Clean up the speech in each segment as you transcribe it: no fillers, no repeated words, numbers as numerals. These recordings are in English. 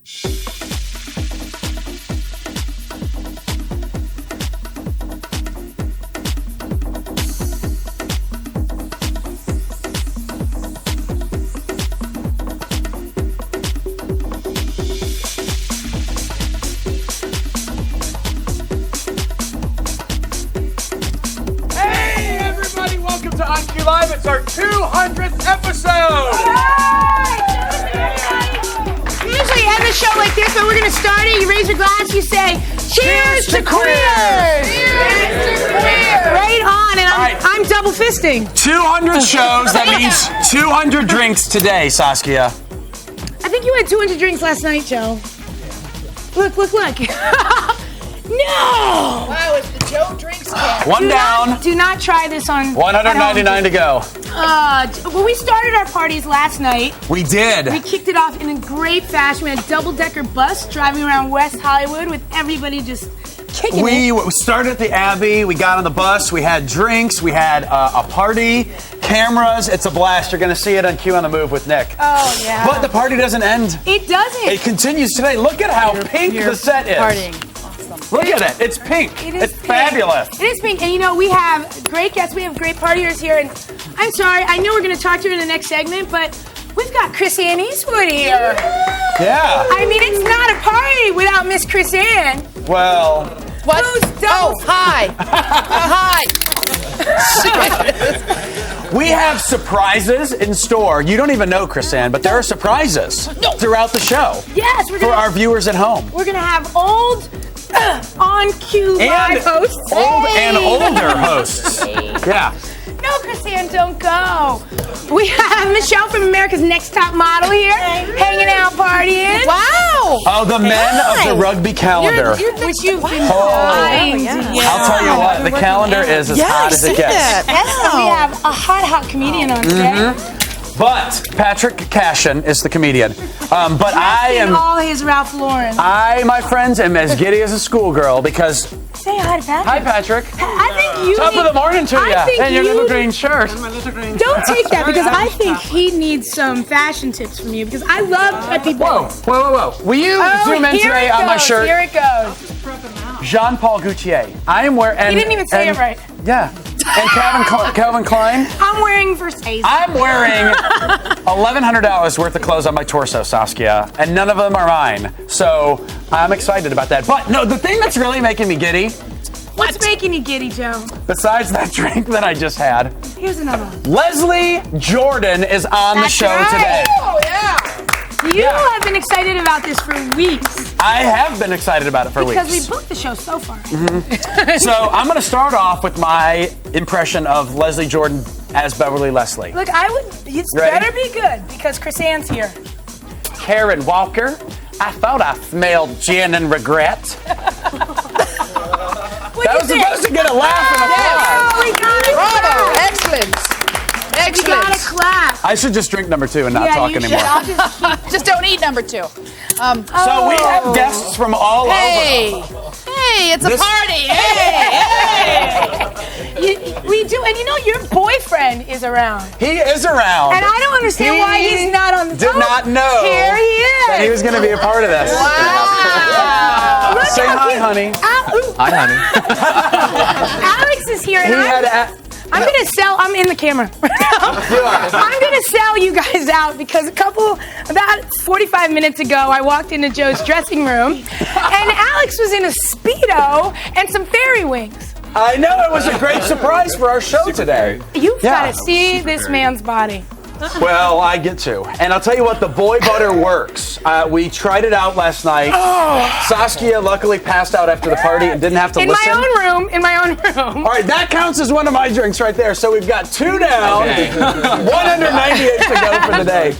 Live. It's our 200th episode. We usually end the show like this, but we're going to start it. You raise your glass, you say, cheers to queers. Cheers to queers. Right on, and I'm double fisting. 200 shows, that means 200 drinks today, Saskia. I think you had 200 drinks last night, Joe. Look. No! Wow, it's the Joe drinks cat. One down. Do not try this on 199 to go. Well, we started our parties last night. We did. We kicked it off in a great fashion. We had a double-decker bus driving around West Hollywood with everybody just kicking it. We started at the Abbey. We got on the bus. We had drinks. We had a party. Cameras. It's a blast. You're going to see it on Q on the Move with Nick. Oh, yeah. But the party doesn't end. It doesn't. It continues today. Look at how pink the set is. Partying. Look at it. It's pink. It's pink. fabulous. It is pink. And, you know, we have great guests. We have great partiers here. And I'm sorry. I know we're going to talk to her in the next segment, but we've got Chris Ann Eastwood here. Yeah. I mean, it's not a party without Miss Chris Ann. Well. What? Hi. Hi. We have surprises in store. You don't even know, Chris Ann, but there are surprises throughout the show. Yes, for our viewers at home. We're going to have old on-cue live hosts. Old and older hosts. Yeah. No, Chris Ann, don't go. We have Michelle from America's Next Top Model here, hanging out, partying. Wow. Oh, the men of the rugby calendar. Which you've been I'll tell you what, the calendar is as hot as it gets. Yes, and we have a hot comedian on today. But Patrick Cashin is the comedian. But I am all his Ralph Lauren. My friends, am as giddy as a schoolgirl because. Say hi to Patrick. Hi, Patrick. I think you. Top of the morning to you. And your little green shirt. And my little green. Don't take that because I think he needs some fashion tips from you because I love preppy boys. Whoa. Will you zoom in today on my shirt? Here it goes. Jean-Paul Gaultier. I am wearing. He didn't even say it right. Yeah. And Calvin Klein. I'm wearing Versace. I'm wearing $1,100 worth of clothes on my torso, Saskia, and none of them are mine. So I'm excited about that. But no, the thing that's really making me giddy. What's making you giddy, Joe? Besides that drink that I just had. Here's another one. Leslie Jordan is on the show today. Oh, yeah. You have been excited about this for weeks. I have been excited about it for weeks. Because we booked the show so far. So I'm going to start off with my impression of Leslie Jordan as Beverly Leslie. Look, it's better be good because Chris Ann's here. Karen Walker, I thought I smelled gin and regret. That was supposed to get a laugh and applause. Oh, we got it. Bravo. Excellent. We got a clap. I should just drink number 2 and not talk anymore. Just don't eat number 2. So we have guests from all over. Hey, it's a party. Hey. We do, and you know your boyfriend is around. He is around. And I don't understand why he's not on the Did not know Here he is. that he was going to be a part of this. Wow. Say hi, honey. Hi, honey. Alex is here. And I'm in the camera. I'm going to sell you guys out because about 45 minutes ago, I walked into Joe's dressing room and Alex was in a Speedo and some fairy wings. I know, it was a great surprise for our show today. You've got to see this man's body. Well, I get to. And I'll tell you what, the boy butter works. We tried it out last night. Saskia luckily passed out after the party and didn't have to listen. In my own room. All right, that counts as one of my drinks right there. So we've got 2 down, 198 to go for the day.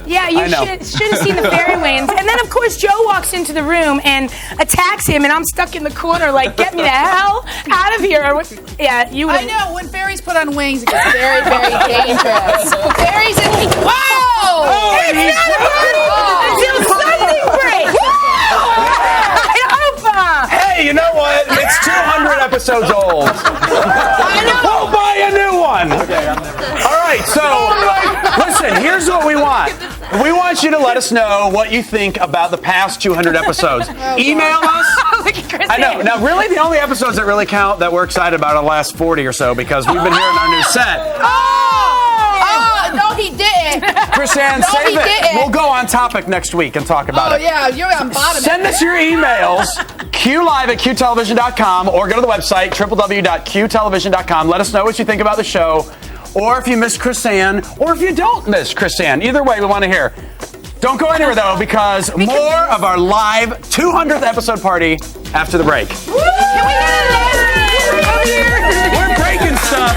Yeah, you should have seen the fairy wings. And then, of course, Joe walks into the room and attacks him, and I'm stuck in the corner like, get me the hell out of here. Yeah, you would. I know, when fairies put on wings, it gets very, very dangerous. Fairies and wings. Wow! It's not a party until something breaks. Hey, you know what? It's 200 episodes old. I know. We'll buy a new one. All right, so listen, here's what we want. We want want you to let us know what you think about the past 200 episodes. Email us. Look at Chris. I know. Now, really, the only episodes that really count that we're excited about are the last 40 or so because we've been hearing our new set. No, he didn't. Chrisanne, No, save he it. didn't. We'll go on topic next week and talk about it. Yeah, you're on bottom. Send us your emails, qlive@qtelevision.com, or go to the website, www.qtelevision.com. Let us know what you think about the show, or if you miss Chrisanne, or if you don't miss Chrisanne. Either way, we want to hear. Don't go anywhere, though, because more of our live 200th episode party after the break. Can we get a We're breaking stuff.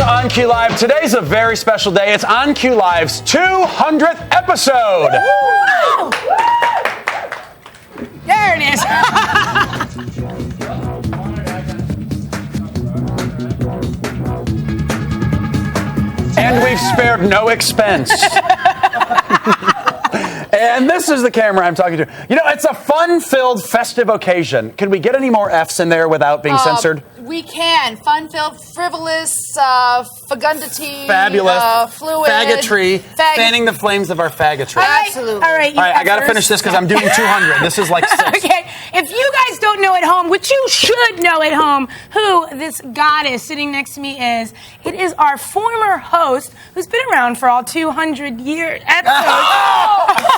On Q Live. Today's a very special day. It's On Q Live's 200th episode. Woo! There it is. And we've spared no expense. And this is the camera I'm talking to. You know, it's a fun-filled, festive occasion. Can we get any more Fs in there without being censored? We can. Fun-filled, frivolous, fecundity, fabulous, fluid, faggotry, fanning the flames of our faggotry. Absolutely. All right, I got to finish this because I'm doing 200. This is like 6. Okay, if you guys don't know at home, which you should know at home, who this goddess sitting next to me is, it is our former host who's been around for all 200 years.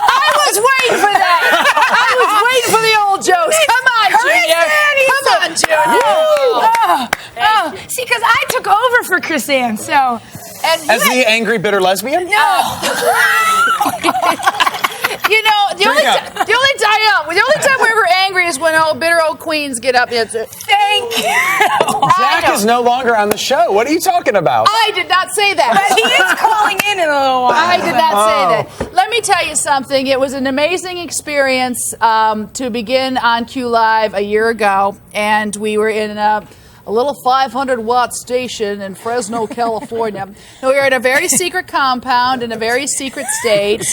I was waiting for that. I was waiting for the old jokes. Come on, Junior. Come on, Junior. See, because I took over for Chrisanne, so. And As the angry, bitter lesbian? No. You know, the only time we're ever angry is when bitter old queens get up. Thank you. Zach is no longer on the show. What are you talking about? I did not say that. But he is calling in a little while. I did not say that. Let me tell you something. It was an amazing experience to begin on Q Live a year ago, and we were in a little 500-watt station in Fresno, California. We were at a very secret compound in a very secret state.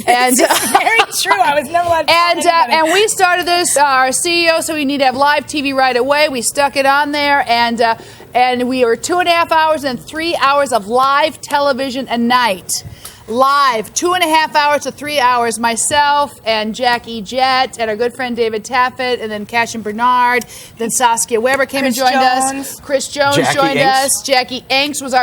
And very true. I was never allowed to and we started this, our CEO, so we need to have live TV right away. We stuck it on there, and we were 2.5 hours and 3 hours of live television a night. live, 2.5 hours to 3 hours. Myself and Jackie Jett and our good friend David Taffet, and then Cash and Bernard. Then Saskia Weber came and joined us. Chris Jones joined us. Jackie Inks was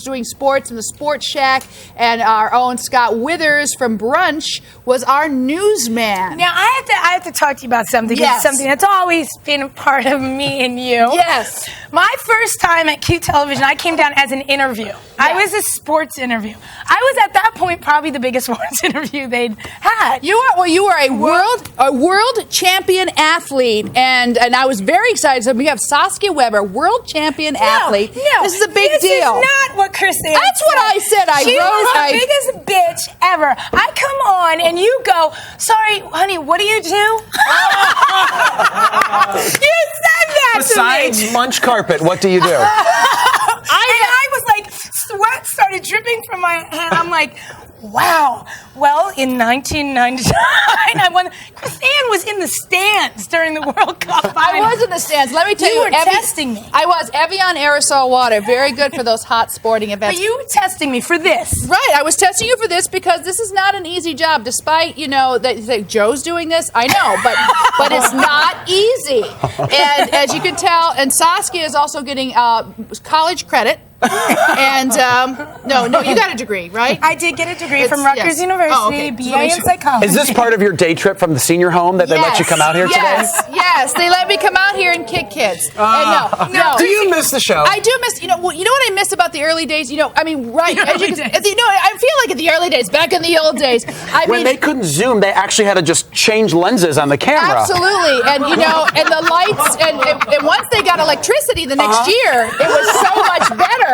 doing sports in the Sports Shack, and our own Scott Withers from Brunch was our newsman. Now I have to talk to you about something. Yes. It's something that's always been a part of me and you. Yes. My first time at Q Television, I came down as an interview. Yeah. I was a sports interview. I was at that point probably the biggest sports interview they'd had. You were a world champion athlete, and I was very excited. So we have Saskia Weber, world champion athlete. No, this is a big deal. This is not what Chrisanne That's what I said. She was the biggest bitch ever. I come on and you go, sorry, honey, what do you do? You said that Besides to me. munch carpet, what do you do? I was like, sweat started dripping from my hand. I'm like, wow. Well, in 1999, Chrisanne was in the stands during the World Cup. I was in the stands. Let me tell you. You were testing me. I was. Evian aerosol water. Very good for those hot sporting events. But you were testing me for this. Right. I was testing you for this because this is not an easy job. Despite, that Joe's doing this. I know, but it's not easy. And as you can tell, and Saskia is also getting college credit. And no, you got a degree, right? I did get a degree from Rutgers University, BA in psychology. Is this part of your day trip from the senior home that they let you come out here today? Yes, they let me come out here and kick kids. No. Do you miss the show? I do miss. You know what I miss about the early days? I mean, right? I feel like in the early days, back in the old days, when they couldn't zoom, they actually had to just change lenses on the camera. Absolutely, and and the lights, and once they got electricity the next year, it was so much better.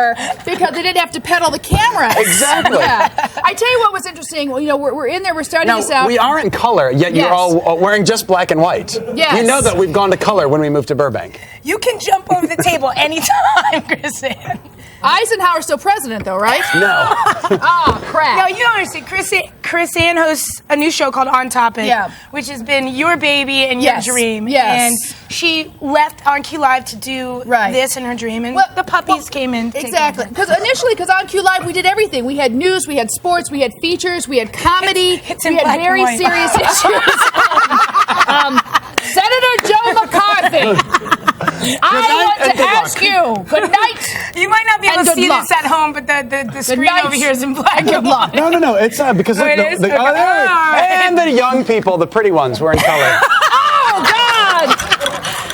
Because they didn't have to pedal the camera. Exactly. Yeah. I tell you what was interesting. We're in there. We're starting this out. We are in color, yet you're all wearing just black and white. Yes. You know that we've gone to color when we moved to Burbank. You can jump over the table anytime, Chrisanne. Eisenhower's still president, though, right? No. Oh, crap. No, you don't understand. Chrisanne hosts a new show called On Topic, which has been your baby and your dream. Yes. And she left On Q Live to do this in her dream, and the puppies came in. Exactly. Because On Q Live, we did everything. We had news, we had sports, we had features, we had comedy, we had very serious issues. Senator Joe McCarthy. I want to ask you, good night. You might not be able to see this at home, but the screen over here is in black and white. No, it's because look, and the young people, the pretty ones, were in color. Oh, God.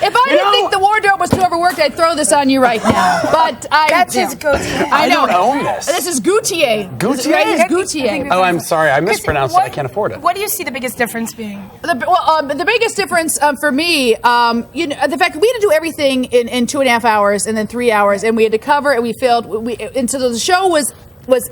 If I didn't think the wardrobe was too overworked, I'd throw this on you right now. But that's his Gautier. I don't own this. This is Gautier. Gautier? This is Gautier. Oh, I'm sorry. I mispronounced it. I can't afford it. What do you see the biggest difference being? The biggest difference for me, the fact that we had to do everything in 2.5 hours and then 3 hours, and we had to cover and we filmed. And so the show was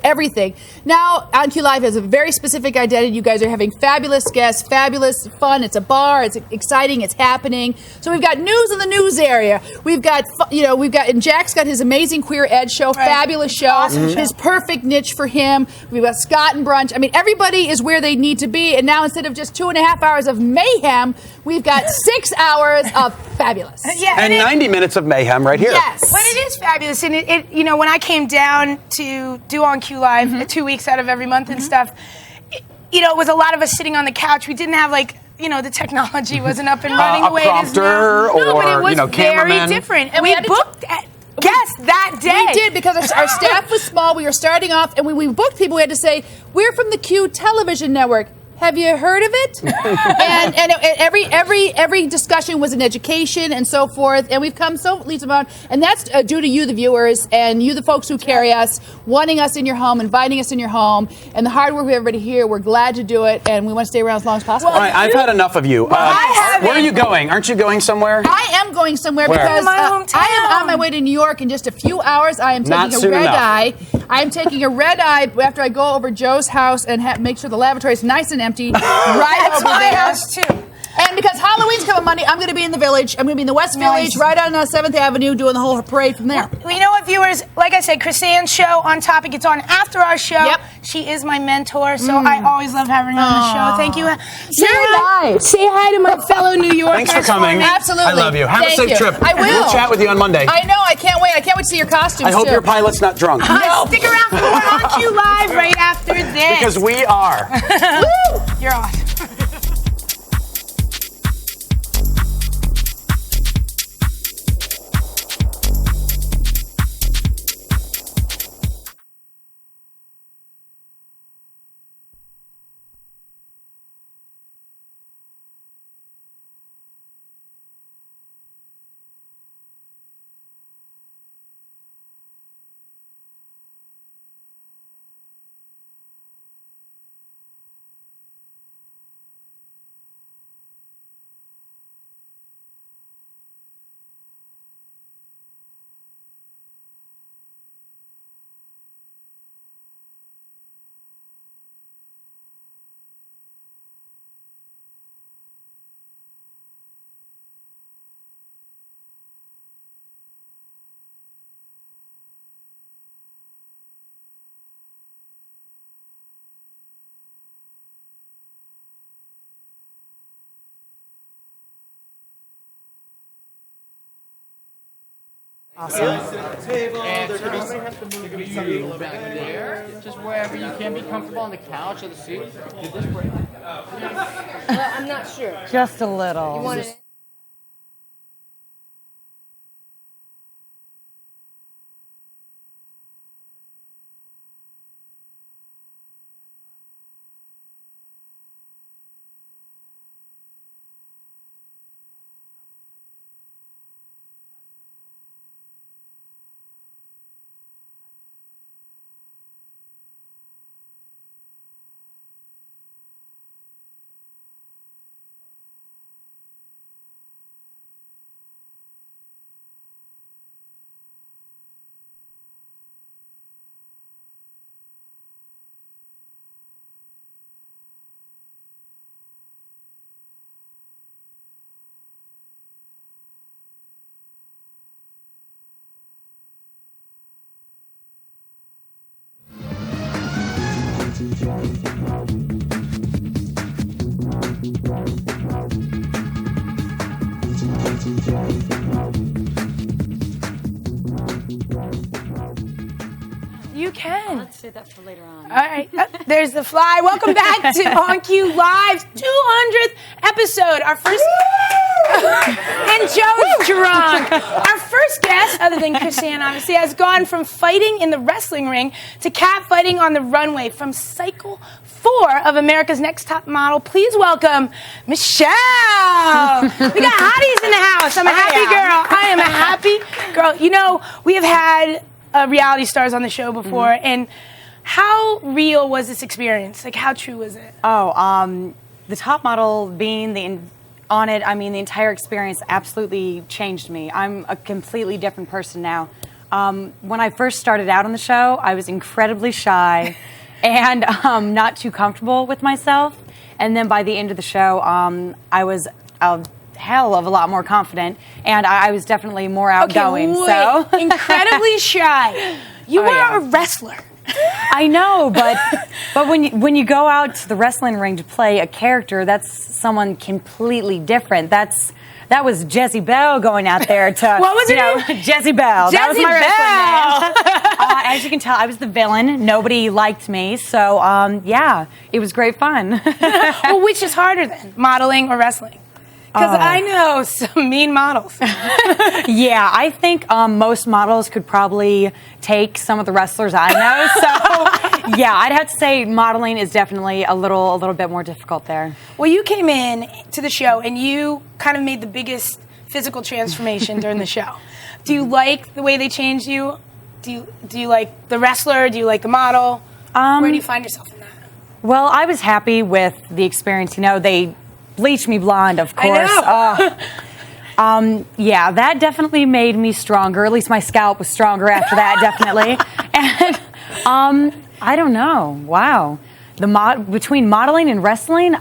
everything. Now, On Q Live has a very specific identity. You guys are having fabulous guests, fabulous fun. It's a bar. It's exciting. It's happening. So we've got news in the news area. We've got, and Jack's got his amazing Queer Ed show, fabulous show, awesome his perfect niche for him. We've got Scott and Brunch. I mean, everybody is where they need to be. And now instead of just 2.5 hours of mayhem, we've got 6 hours of fabulous. And 90 minutes of mayhem right here. Yes. But it is fabulous. And it when I came down to do On Q Live 2 weeks out of every month and stuff, it was a lot of us sitting on the couch. We didn't have the technology wasn't up and running the way it is now. No, but it was very different. And we booked guests that day. We did, because our staff was small. We were starting off, and when we booked people, we had to say, we're from the Q Television Network. Have you heard of it? and every discussion was an education and so forth. And we've come so leaps and bounds. And that's due to you, the viewers, and you, the folks who carry us, wanting us in your home, inviting us in your home, and the hard work of everybody here. We're glad to do it, and we want to stay around as long as possible. All right, I've had enough of you. Where are you going? Aren't you going somewhere? I am going somewhere because my hometown. I am on my way to New York in just a few hours. I am taking a red eye. I am taking a red eye after I go over Joe's house and make sure the lavatory is nice and empty. Right over my there. house too. And because Halloween's coming Monday, I'm going to be in the Village. I'm going to be in the West Village, right on 7th Avenue, doing the whole parade from there. Well, you know what, viewers? Like I said, Chrisanne's show On Topic. It's on after our show. Yep. She is my mentor, so I always love having her on the show. Thank you. Say hi to my fellow New Yorkers. Thanks for coming. Absolutely. I love you. Have a safe trip. I will. We'll chat with you on Monday. I know. I can't wait. I can't wait to see your costumes, I hope too. your pilot's not drunk. Stick around for more On Q Live right after this. Because we are. Woo! You're off. Awesome. And so you have to move back there, just wherever you can be comfortable on the couch or the seat. Did this break? I'm not sure. Just a little. You want it? You can. Let's save that for later on. All right. There's the fly. Welcome back to On Q Live's 200th episode. Our first. And Joe's drunk. Our first guest, other than Chrisanne, obviously, has gone from fighting in the wrestling ring to catfighting on the runway. From cycle 4 of America's Next Top Model, please welcome Michelle. We got hotties in the house. I'm a happy girl. I am a happy girl. You know, we have had reality stars on the show before, and how real was this experience? Like, how true was it? Oh, the top model being on it, I mean, the entire experience absolutely changed me. I'm a completely different person now. When I first started out on the show, I was incredibly shy and not too comfortable with myself. And then by the end of the show, I was a hell of a lot more confident, and I was definitely more outgoing. Okay, so incredibly shy. You were a wrestler. I know, but when you go out to the wrestling ring to play a character, that's someone completely different. That was Jessie Bell going out there to what was her name? Jessie Bell. That was my Bell. wrestling name. As you can tell, I was the villain. Nobody liked me, so yeah, it was great fun. Well, which is harder then, modeling or wrestling? Because I know some mean models. Yeah, I think most models could probably take some of the wrestlers I know. So, yeah, I'd have to say modeling is definitely a little bit more difficult there. Well, you came in to the show and you kind of made the biggest physical transformation during the show. Do you like the way they changed you? Do you like the wrestler? Do you like the model? Where do you find yourself in that? Well, I was happy with the experience. You know, they bleached me blonde, of course. I know. Yeah, that definitely made me stronger. At least my scalp was stronger after that, definitely. And I don't know. Wow. Between modeling and wrestling,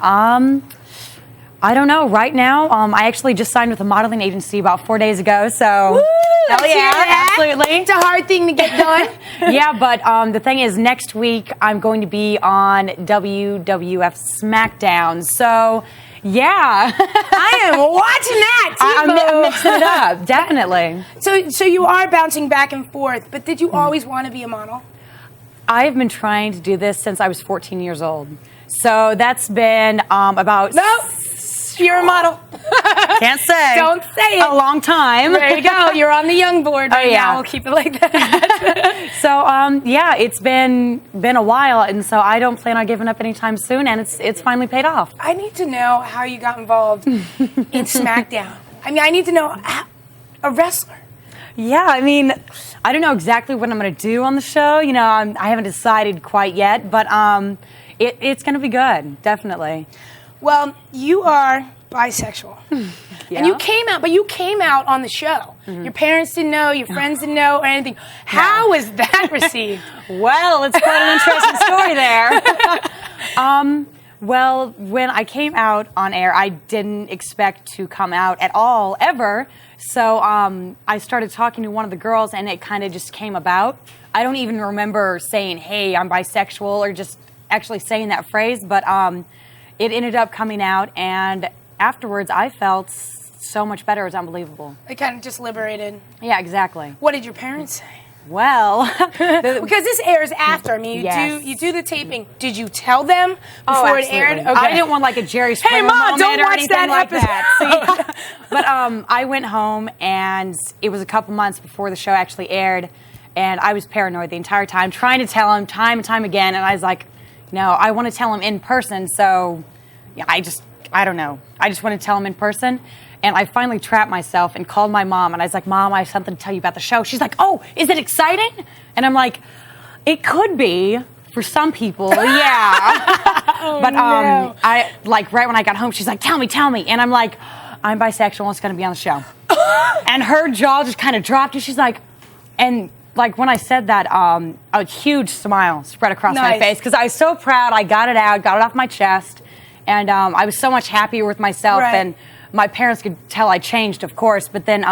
I don't know. Right now, I actually just signed with a modeling agency about 4 days ago. So, Woo! hell yeah, absolutely. It's a hard thing to get done. Yeah, but the thing is, next week I'm going to be on WWF SmackDown. So, yeah, I am watching that. I'm mixing it up, definitely. So you are bouncing back and forth, but did you always want to be a model? I've been trying to do this since I was 14 years old. So that's been about... Nope. You're a model. Can't say. Don't say it. A long time. There you go. You're on the young board right yeah. now. We'll keep it like that. So, yeah, it's been a while, and so I don't plan on giving up anytime soon, and it's finally paid off. I need to know how you got involved in SmackDown. I mean, I need to know a wrestler. Yeah, I mean, I don't know exactly what I'm going to do on the show. You know, I haven't decided quite yet, but it's going to be good, definitely. Well, you are bisexual. Yeah. And you came out on the show. Mm-hmm. Your parents didn't know, your friends didn't know, or anything. How was that received? Well, it's quite an interesting story there. Well, when I came out on air, I didn't expect to come out at all, ever. So I started talking to one of the girls, and it kind of just came about. I don't even remember saying, hey, I'm bisexual, or just actually saying that phrase, but it ended up coming out, and afterwards I felt so much better. It was unbelievable. It kind of just liberated. Yeah, exactly. What did your parents say? Well, because this airs after. I mean, you do the taping. Did you tell them before it aired? Okay. I didn't want like a Jerry Springer moment don't or watch anything that like episode. that. See? But I went home, and it was a couple months before the show actually aired, and I was paranoid the entire time, trying to tell him time and time again, and I was like, no, I want to tell him in person. So, yeah, I don't know. I just want to tell him in person. And I finally trapped myself and called my mom. And I was like, Mom, I have something to tell you about the show. She's like, oh, is it exciting? And I'm like, it could be for some people, yeah. But no. I like right when I got home, she's like, tell me. And I'm like, I'm bisexual and it's going to be on the show. And her jaw just kind of dropped. And she's like, and like when I said that, a huge smile spread across my face because I was so proud. I got it out, got it off my chest. And I was so much happier with myself. Right. And my parents could tell I changed, of course. But then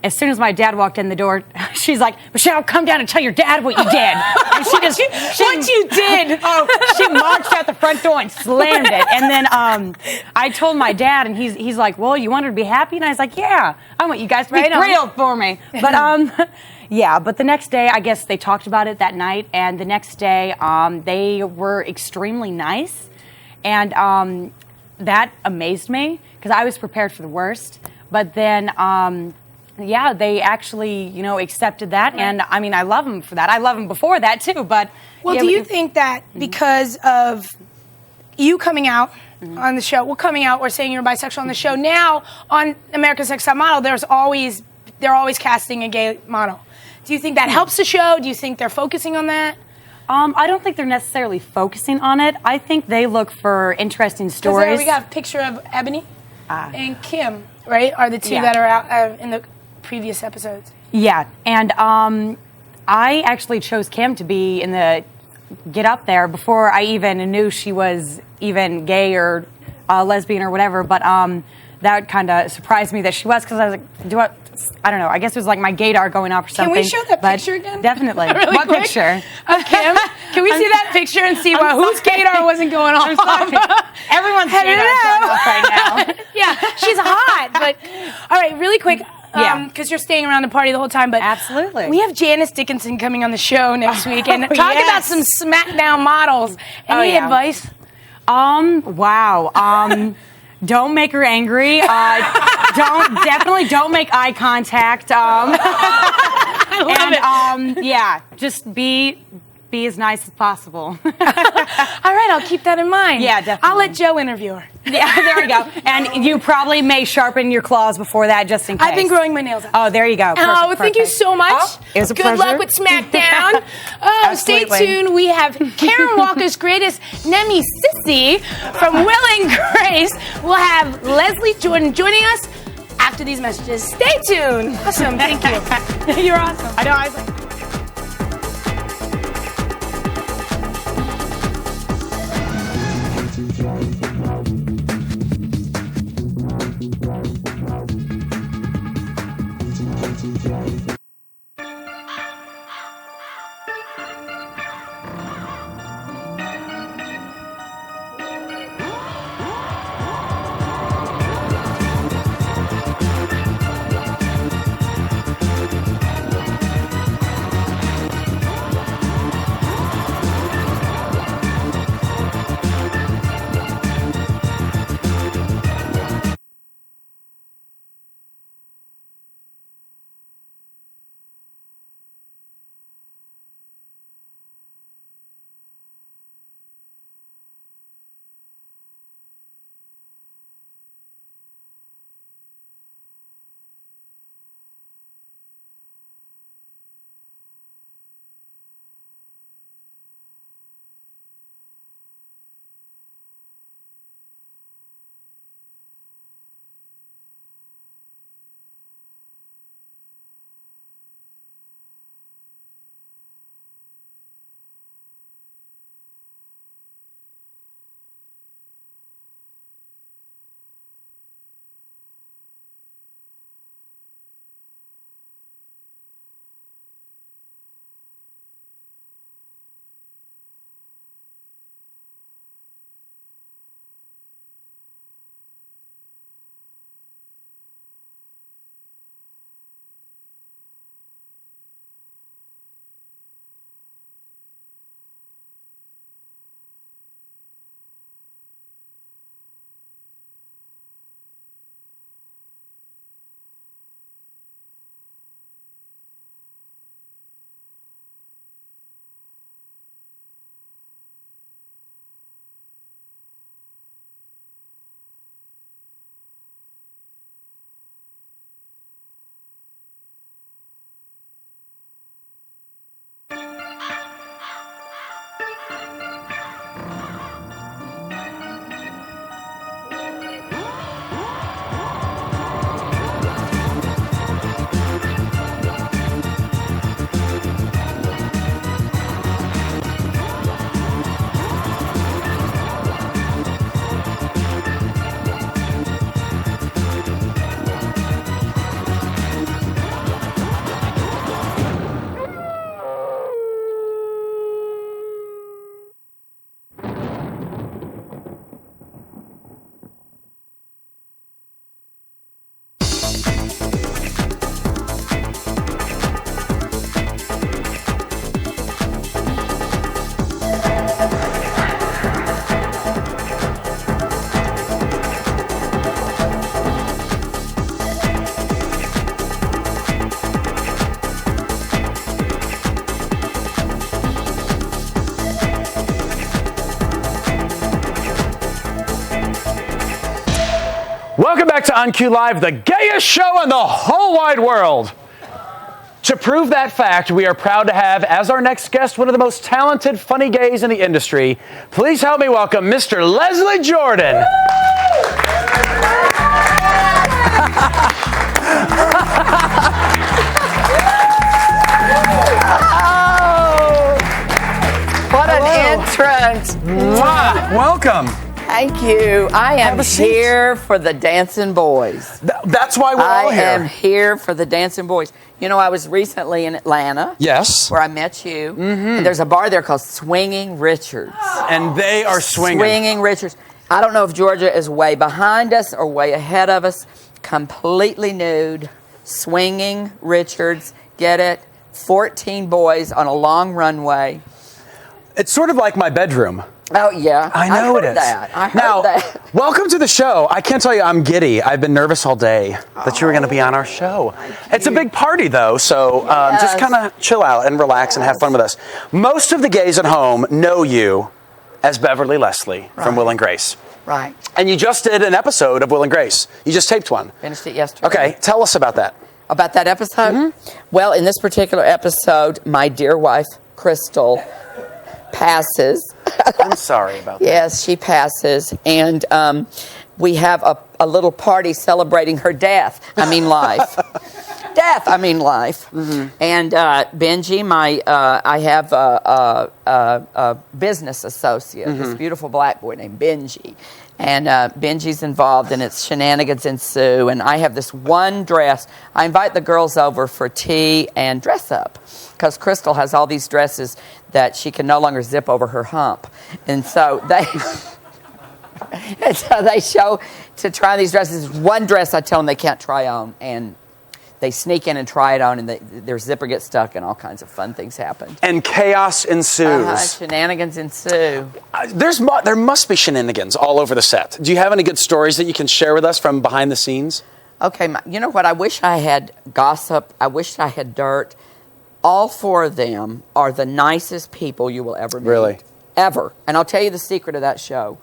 as soon as my dad walked in the door, she's like, Michelle, come down and tell your dad what you did. And she just, what you did? She marched out the front door and slammed it. And then I told my dad, and he's like, well, you want her to be happy? And I was like, yeah, I want you guys to be thrilled for me. But yeah, but the next day, I guess they talked about it that night. And the next day, they were extremely nice. And that amazed me because I was prepared for the worst. But then, yeah, they actually, accepted that. Right. And I mean, I love them for that. I love them before that too. But well, yeah, do you think that because of you coming out on the show, coming out or saying you're bisexual on the show, now on America's Next Top Model, they're always casting a gay model. Do you think that helps the show? Do you think they're focusing on that? I don't think they're necessarily focusing on it. I think they look for interesting stories. There we got a picture of Ebony and Kim, right? Are the two that are out in the previous episodes? Yeah, and I actually chose Kim to be in the Get Up There before I even knew she was even gay or lesbian or whatever. But that kind of surprised me that she was because I was like, I don't know. I guess it was like my gaydar going off or something. Can we show that picture again? Definitely. Really what quick? Picture? Of Kim? Can we see that picture and see whose gaydar wasn't going off? I'm sorry. Everyone's gaydar is going off right now. Yeah, she's hot. But all right, really quick. Because you're staying around the party the whole time, but absolutely, we have Janice Dickinson coming on the show next week, and talk about some SmackDown models. Any advice? Wow. Don't make her angry. Definitely don't make eye contact. I love it. Yeah, just be as nice as possible. All right, I'll keep that in mind. Yeah, definitely. I'll let Joe interview her. Yeah, there we go. And you probably may sharpen your claws before that, just in case. I've been growing my nails out. Oh, there you go. Perfect, thank you so much. Oh, it was a Good pleasure. luck with SmackDown. Stay tuned. We have Karen Walker's Greatest Nemi Sissy from Will and Grace. We'll have Leslie Jordan joining us after these messages. Stay tuned. Awesome. Thank you. You're awesome. I know. I was like... back to On Q Live, the gayest show in the whole wide world. To prove that fact, we are proud to have as our next guest one of the most talented, funny gays in the industry. Please help me welcome Mr. Leslie Jordan. What an entrance. Welcome. Thank you. I am here for the dancing boys. That's why we're all here. I am here for the dancing boys. You know, I was recently in Atlanta. Yes. Where I met you. And there's a bar there called Swinging Richards. And they are swinging. Swinging Richards. I don't know if Georgia is way behind us or way ahead of us. Completely nude. Swinging Richards. Get it? 14 boys on a long runway. It's sort of like my bedroom. Oh, yeah. I know it is. I heard that. Welcome to the show. I can't tell you, I'm giddy. I've been nervous all day that you were going to be on our show. It's a big party, though, so just kind of chill out and relax and have fun with us. Most of the gays at home know you as Beverly Leslie from Will and Grace. Right. And you just did an episode of Will and Grace. You just taped one. Finished it yesterday. Okay, tell us about that. About that episode? Well, in this particular episode, my dear wife, Crystal, passes. I'm sorry about that. Yes, she passes. And we have a little party celebrating her death. I mean life. Life. And Benji, I have a business associate, this beautiful black boy named Benji. And Benji's involved, and it's shenanigans ensue. And I have this one dress. I invite the girls over for tea and dress up, because Crystal has all these dresses that she can no longer zip over her hump. And so they show to try these dresses. One dress I tell them they can't try on, and they sneak in and try it on, and their zipper gets stuck, and all kinds of fun things happen. And chaos ensues. Shenanigans ensue. There must be shenanigans all over the set. Do you have any good stories that you can share with us from behind the scenes? Okay, you know what? I wish I had gossip. I wish I had dirt. All four of them are the nicest people you will ever meet. Really? Ever. And I'll tell you the secret of that show.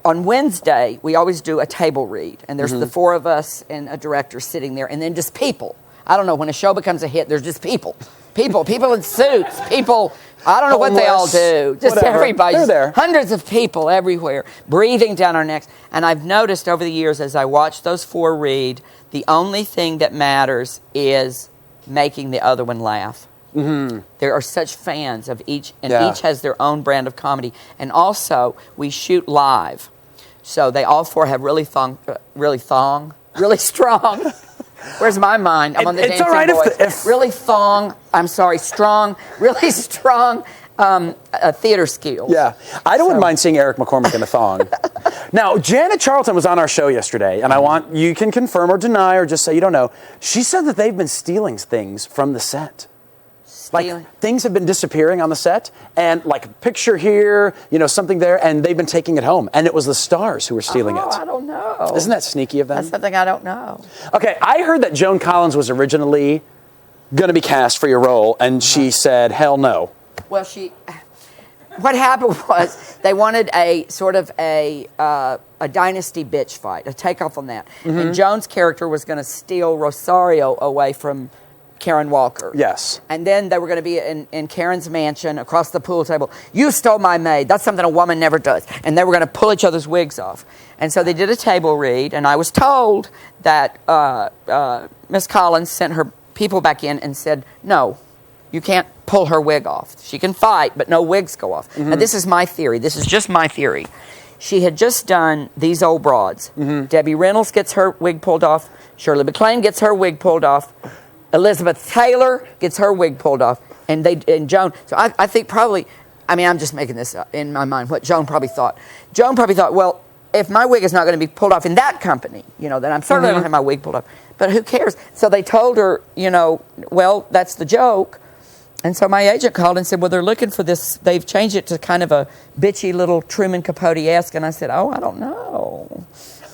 On Wednesday, we always do a table read, and there's the four of us and a director sitting there, and then just people. I don't know, when a show becomes a hit, there's just people. People in suits, people, I don't know what they all do. Just whatever. everybody. They're there. Hundreds of people everywhere, breathing down our necks. And I've noticed over the years as I watch those four read, the only thing that matters is making the other one laugh. There are such fans of each, and each has their own brand of comedy. And also, we shoot live, so they all four have really strong. Where's my mind? I'm on the dancing boys. If really strong. Really strong theater skills. Yeah, I wouldn't mind seeing Eric McCormick in a thong. Now, Janet Charlton was on our show yesterday, and I want you can confirm or deny or just say you don't know. She said that they've been stealing things from the set. Like, things have been disappearing on the set, and like a picture here, something there, and they've been taking it home. And it was the stars who were stealing it. I don't know. Isn't that sneaky of them? That's something I don't know. Okay, I heard that Joan Collins was originally going to be cast for your role, and she said, hell no. Well, what happened was they wanted a sort of a dynasty bitch fight, a takeoff on that. And Joan's character was going to steal Rosario away from Karen Walker. Yes. And then they were going to be in Karen's mansion across the pool table. You stole my maid. That's something a woman never does. And they were going to pull each other's wigs off. And so they did a table read, and I was told that Miss Collins sent her people back in and said, no, you can't pull her wig off. She can fight, but no wigs go off. Now, this is my theory. This is just my theory. She had just done These Old Broads. Debbie Reynolds gets her wig pulled off. Shirley MacLaine gets her wig pulled off. Elizabeth Taylor gets her wig pulled off, and Joan. So I think probably, I'm just making this up in my mind, what Joan probably thought. Joan probably thought, well, if my wig is not going to be pulled off in that company, then I'm certainly going to have my wig pulled off. But who cares? So they told her, well, that's the joke. And so my agent called and said, well, they're looking for this. They've changed it to kind of a bitchy little Truman Capote-esque. And I said, oh, I don't know.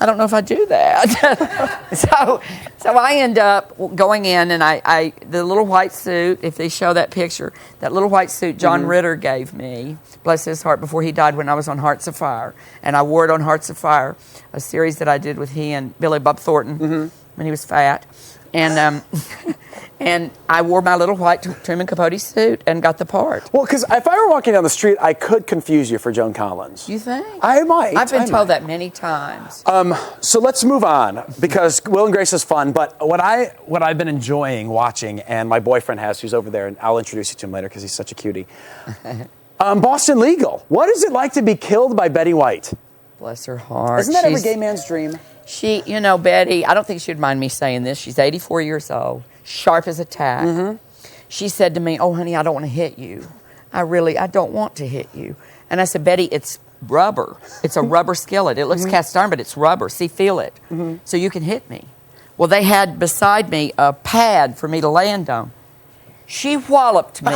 I don't know if I do that. so I end up going in, and I the little white suit, if they show that picture, that little white suit John Ritter gave me, bless his heart, before he died when I was on Hearts of Fire. And I wore it on Hearts of Fire, a series that I did with he and Billy Bob Thornton when he was fat. And and I wore my little white Truman Capote suit and got the part. Well, because if I were walking down the street, I could confuse you for Joan Collins. You think? I might. I've been told that many times. So let's move on, because Will and Grace is fun. But what I've been enjoying watching, and my boyfriend has, who's over there, and I'll introduce you to him later because he's such a cutie. Boston Legal. What is it like to be killed by Betty White? Bless her heart. Isn't that every gay man's dream? She, Betty, I don't think she'd mind me saying this. She's 84 years old, sharp as a tack. She said to me, "Oh, honey, I don't want to hit you. I don't want to hit you." And I said, "Betty, it's rubber. It's a rubber skillet. It looks cast iron, but it's rubber. See, feel it. So you can hit me." Well, they had beside me a pad for me to land on. She walloped me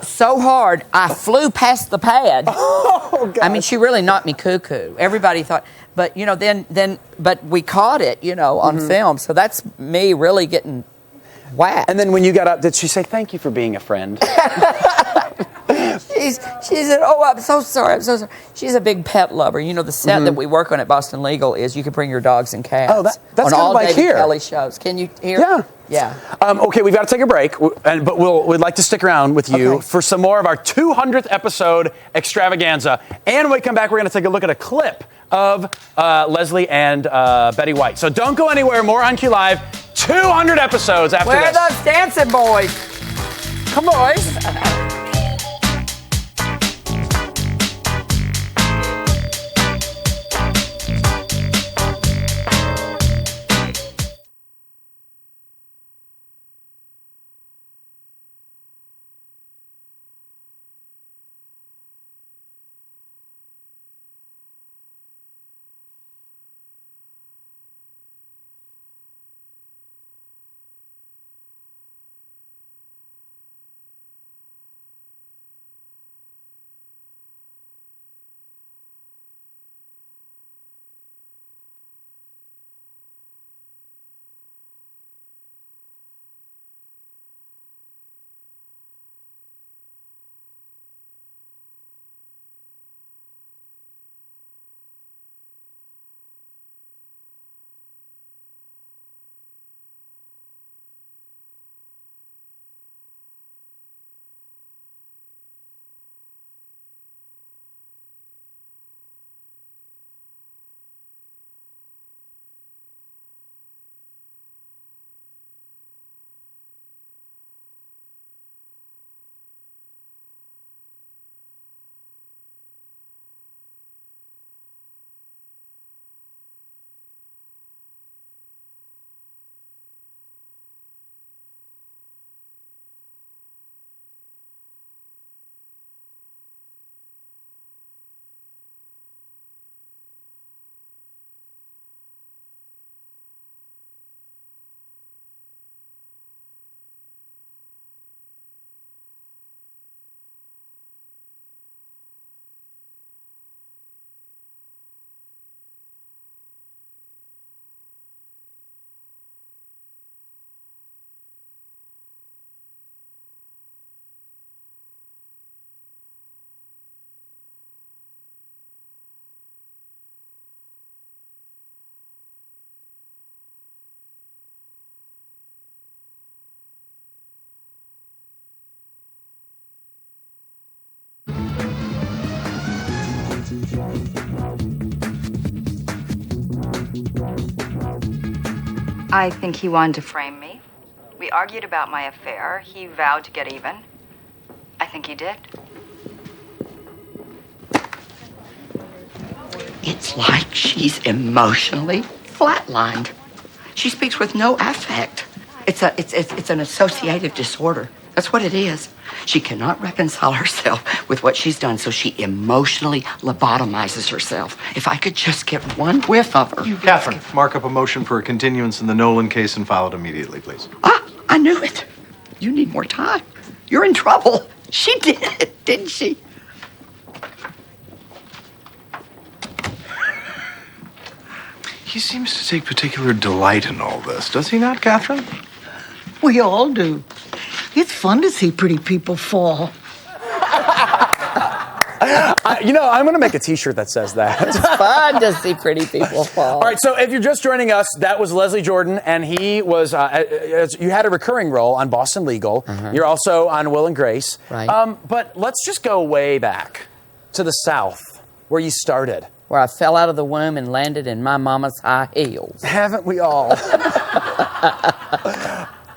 so hard, I flew past the pad. Oh, God. I mean, she really knocked me cuckoo. Everybody thought, but but we caught it, on film. So that's me really getting whacked. And then when you got up, did she say, "Thank you for being a friend"? She said, "Oh, I'm so sorry. I'm so sorry." She's a big pet lover. The set that we work on at Boston Legal is you can bring your dogs and cats. Oh, that's on kind all of like David here. Kelly shows. Can you hear? Yeah. Yeah. Okay, we've got to take a break, but we'd like to stick around with you for some more of our 200th episode extravaganza. And when we come back, we're going to take a look at a clip of Leslie and Betty White. So don't go anywhere. More on Q Live. 200 episodes after Where are this. those dancing boys? Come boys. I think he wanted to frame me. We argued about my affair. He vowed to get even. I think he did. It's like she's emotionally flatlined. She speaks with no affect. It's an associative disorder. That's what it is. She cannot reconcile herself with what she's done, so she emotionally lobotomizes herself. If I could just get one whiff of her. Catherine, mark up a motion for a continuance in the Nolan case and file it immediately, please. Ah, I knew it. You need more time. You're in trouble. She did it, didn't she? He seems to take particular delight in all this, does he not, Catherine? We all do. It's fun to see pretty people fall. I'm going to make a T-shirt that says that. It's fun to see pretty people fall. All right, so if you're just joining us, that was Leslie Jordan, and he was, you had a recurring role on Boston Legal. You're also on Will and Grace. Right. But let's just go way back to the South, where you started. Where I fell out of the womb and landed in my mama's high heels. Haven't we all?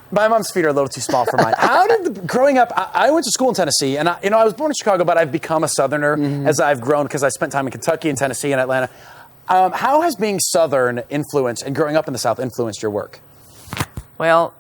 My mom's feet are a little too small for mine. How did growing up? I went to school in Tennessee, and I was born in Chicago, but I've become a Southerner as I've grown because I spent time in Kentucky and Tennessee and Atlanta. How has being Southern influenced and growing up in the South influenced your work? Well,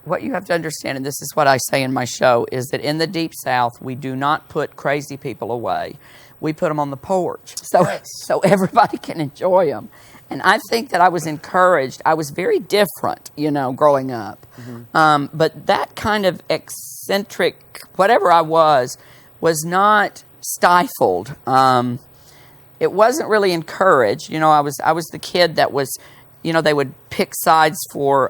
what you have to understand, and this is what I say in my show, is that in the Deep South, we do not put crazy people away. We put them on the porch so everybody can enjoy them. And I think that I was encouraged. I was very different, growing up. But that kind of eccentric, whatever I was not stifled. It wasn't really encouraged. I was the kid that was, they would pick sides for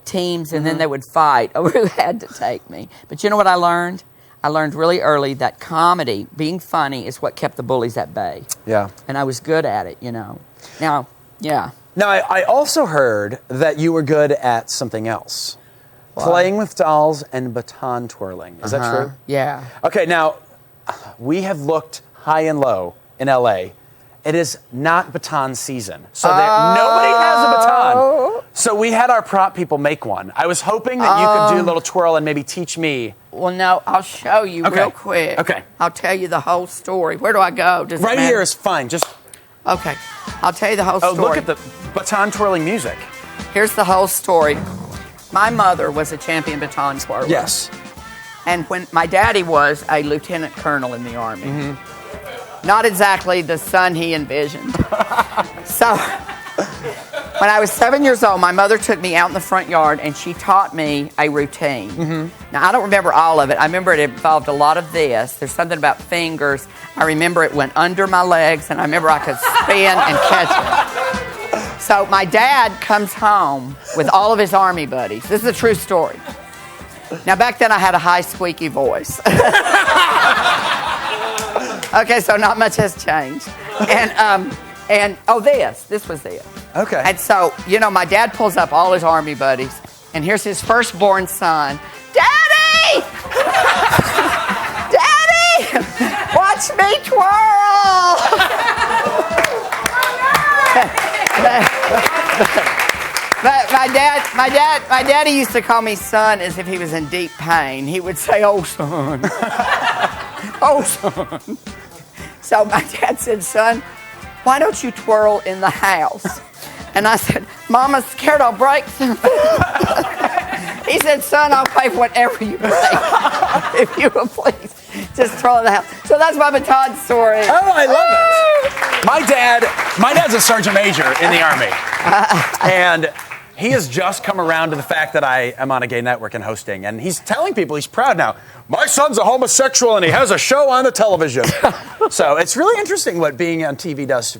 teams and then they would fight over who had to take me. But you know what I learned? I learned really early that comedy, being funny, is what kept the bullies at bay. Yeah. And I was good at it, Now, yeah. Now, I also heard that you were good at something else. What? Playing with dolls and baton twirling. Is that true? Yeah. Okay, now, we have looked high and low in L.A. It is not baton season. So nobody has a baton. So we had our prop people make one. I was hoping that you could do a little twirl and maybe teach me. Well, no, I'll show you real quick. Okay. I'll tell you the whole story. Where do I go? Does right here is fine. Just. Okay. I'll tell you the whole story. Oh, look at the baton twirling music. Here's the whole story. My mother was a champion baton twirler. Yes. And when my daddy was a lieutenant colonel in the Army. Not exactly the son he envisioned. So, when I was 7 years old, my mother took me out in the front yard and she taught me a routine. Now, I don't remember all of it. I remember it involved a lot of this. There's something about fingers. I remember it went under my legs and I remember I could spin and catch it. So, my dad comes home with all of his Army buddies. This is a true story. Now, back then I had a high, squeaky voice. Okay, so not much has changed. And this was it. Okay. And so, my dad pulls up all his Army buddies, and here's his firstborn son. Daddy! Daddy! Watch me twirl! But my daddy used to call me son as if he was in deep pain. He would say, "Oh, son." Oh, son. So my dad said, "Son, why don't you twirl in the house?" And I said, "Mama's scared I'll break something." He said, "Son, I'll pay for whatever you break. If you will please, just twirl in the house." So that's my baton story. Oh, I love it. My dad's a sergeant major in the Army. And he has just come around to the fact that I am on a gay network and hosting. And he's telling people he's proud now. My son's a homosexual and he has a show on the television. So it's really interesting what being on TV does,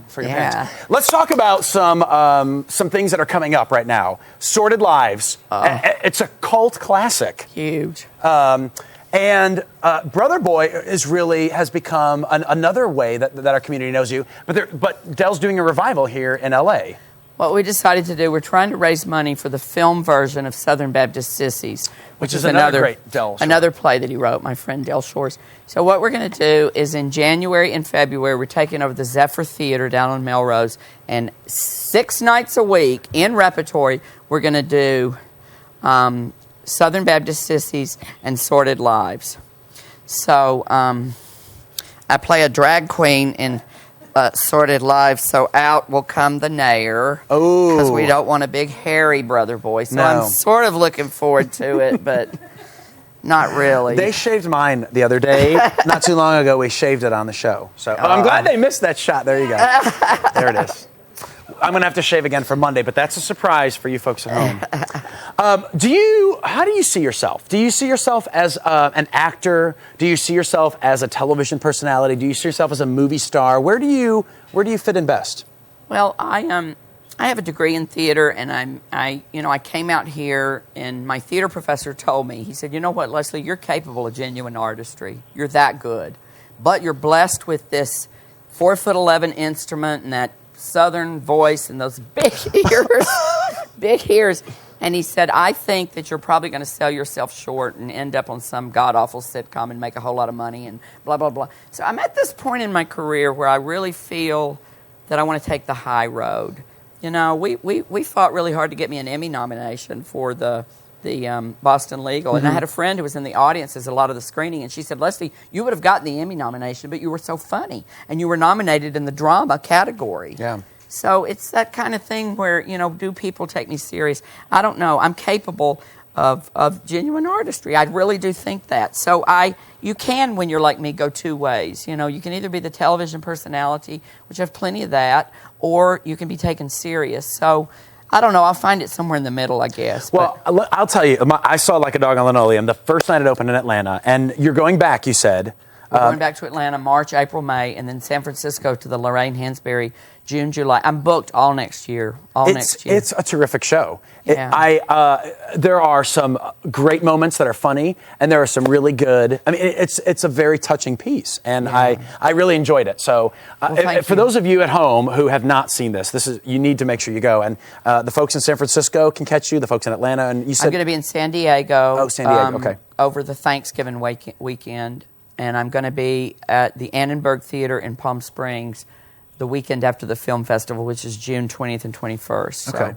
for your parents. Let's talk about some things that are coming up right now. Sordid Lives. It's a cult classic. Huge. And Brother Boy has become another way that our community knows you. But Dell's doing a revival here in L.A. What we decided to do, we're trying to raise money for the film version of Southern Baptist Sissies, which is another great Del another play that he wrote, my friend Del Shores. So what we're going to do is in January and February, we're taking over the Zephyr Theater down on Melrose, and 6 nights a week in repertory, we're going to do Southern Baptist Sissies and Sordid Lives. So I play a drag queen in Sordid Lives, so out will come the Nair. Oh. Because we don't want a big hairy Brother Boy. So I'm sort of looking forward to it, but not really. They shaved mine the other day. Not too long ago, we shaved it on the show. So I'm glad they missed that shot. There you go. There it is. I'm going to have to shave again for Monday, but that's a surprise for you folks at home. How do you see yourself? Do you see yourself as an actor? Do you see yourself as a television personality? Do you see yourself as a movie star? Where do you fit in best? Well, I have a degree in theater, and I came out here, and my theater professor told me, he said, you know what, Leslie, you're capable of genuine artistry. You're that good. But you're blessed with this 4'11" instrument and that southern voice and those big ears, big ears. And he said, I think that you're probably going to sell yourself short and end up on some god-awful sitcom and make a whole lot of money and blah, blah, blah. So I'm at this point in my career where I really feel that I want to take the high road. You know, we fought really hard to get me an Emmy nomination for the Boston Legal. And I had a friend who was in the audience as a lot of the screening, and she said, Leslie, you would have gotten the Emmy nomination, but you were so funny. And you were nominated in the drama category. Yeah. So it's that kind of thing where, you know, do people take me serious? I don't know. I'm capable of genuine artistry. I really do think that. So you can, when you're like me, go two ways. You know, you can either be the television personality, which I have plenty of that, or you can be taken serious. So I don't know. I'll find it somewhere in the middle, I guess. Well, I'll tell you, I saw Like a Dog on Linoleum the first night it opened in Atlanta, and you're going back, you said. We're going back to Atlanta March, April, May, and then San Francisco to the Lorraine Hansberry June, July. I'm booked all next year. It's a terrific show. Yeah. There are some great moments that are funny, and there are some really good. I mean, it's a very touching piece, and I really enjoyed it. So, for those of you at home who have not seen this, you need to make sure you go. And the folks in San Francisco can catch you. The folks in Atlanta, and you said I'm going to be in San Diego. Oh, San Diego. Okay. Over the Thanksgiving weekend, and I'm going to be at the Annenberg Theater in Palm Springs the weekend after the film festival, which is June 20th and 21st. So. Okay.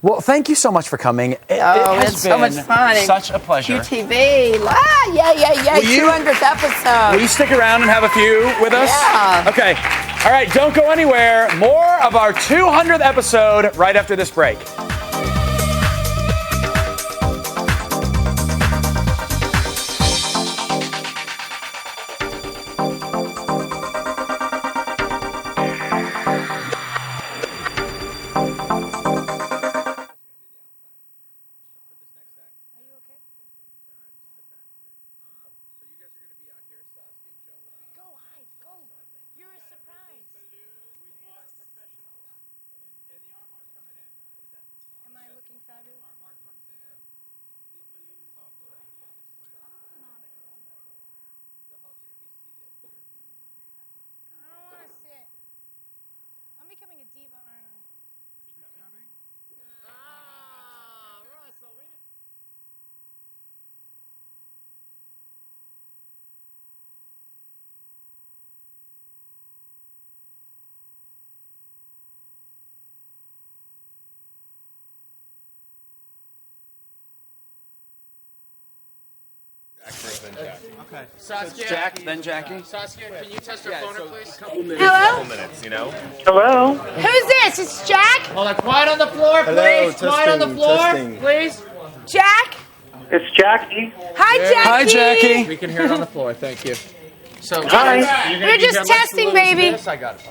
Well, thank you so much for coming. It has it's so much fun. Such a pleasure. QTV. Yay. 200th episode. Will you stick around and have a few with us? Yeah. Okay. All right, don't go anywhere. More of our 200th episode right after this break. Becoming a diva, aren't I? Becoming? Russell, we didn't. Okay. Saskia, Jack, then Jackie. Saskia, can you test her phone, please? Hello? Minutes, you know? Hello? Who's this? It's Jack? Hold on, quiet on the floor, please. Hello, Quiet on the floor, please. Jack? It's Jackie. Hi, Jackie. Hi, Jackie. We can hear it on the floor. Thank you. So, Hi. We're just testing, baby. I got it.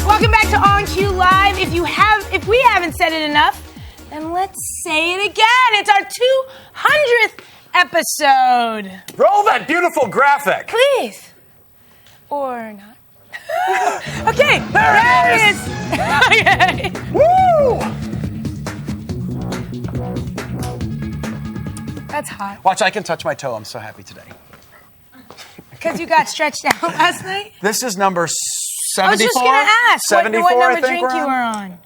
Welcome back to On Q Live. If we haven't said it enough, then let's say it again. It's our 200th episode. Roll that beautiful graphic. Please. Or not. Okay, there it is. Okay. Woo! That's hot. Watch, I can touch my toe. I'm so happy today. Because you got stretched out last night? This is number 74. I was just going to ask 74, what I number think drink we're you were on. on.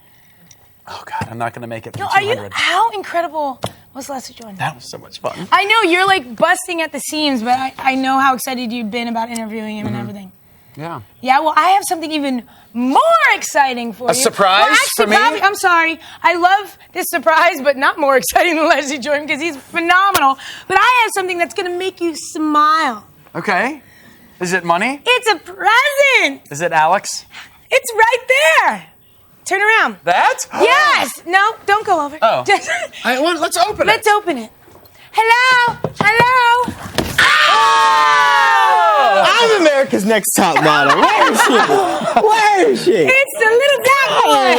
Oh, God, I'm not going to make it through Are 200. you? How incredible was Leslie Jordan? That was so much fun. I know you're like busting at the seams, but I know how excited you've been about interviewing him and everything. Yeah. Yeah, well, I have something even more exciting for you. A surprise well, actually, for me? Bobby, I'm sorry. I love this surprise, but not more exciting than Leslie Jordan because he's phenomenal. But I have something that's going to make you smile. Okay. Is it money? It's a present. Is it Alex? It's right there. Turn around. That? Yes. No, don't go over. Oh. Just, Let's open it. let's open it. Hello. Hello. Oh! I'm America's Next Top Model. Where is she? Where is she? It's the little black boy.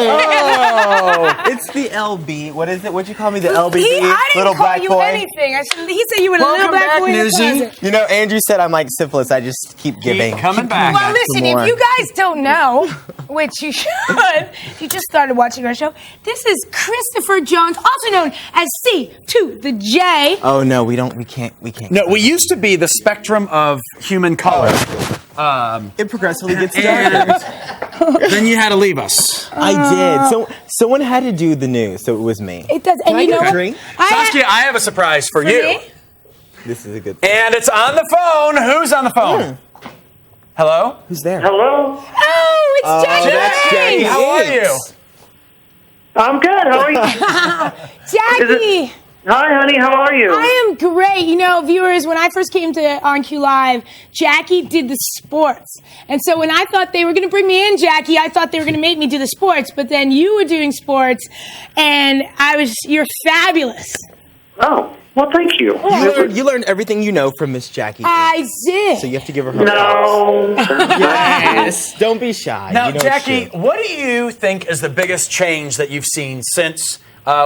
Oh, it's the LB. What is it? What'd you call me? The LBB? I didn't little call black you boy? anything. He said you were the little black boy in the closet. You know, Andrew said I'm like syphilis. I just keep giving. Coming back. Well, listen, if you guys don't know, which you should, if you just started watching our show, this is Christopher Jones, also known as C to the J. Oh no, we can't. No, we used to be the spectrum of human color. It progressively gets darker. Then you had to leave us. I did. So someone had to do the news, so it was me. It does, and Can you know I get a what? drink? Saskia, I have a surprise for you. me? This is a good. And it's on the phone. Who's on the phone? Hello? Who's there? Hello. Oh, it's Jackie. that's Jackie. How are you? I'm good. How are you? Jackie. Hi, honey. How are you? I am great. You know, viewers, when I first came to On Q Live, Jackie did the sports. And so when I thought they were going to bring me in, Jackie, I thought they were going to make me do the sports. But then you were doing sports, and you're fabulous. Oh, well, thank you. You learned everything you know from Miss Jackie. I did. So you have to give her No. Yes. Don't be shy. Now, You know Jackie, it's true. what do you think is the biggest change that you've seen since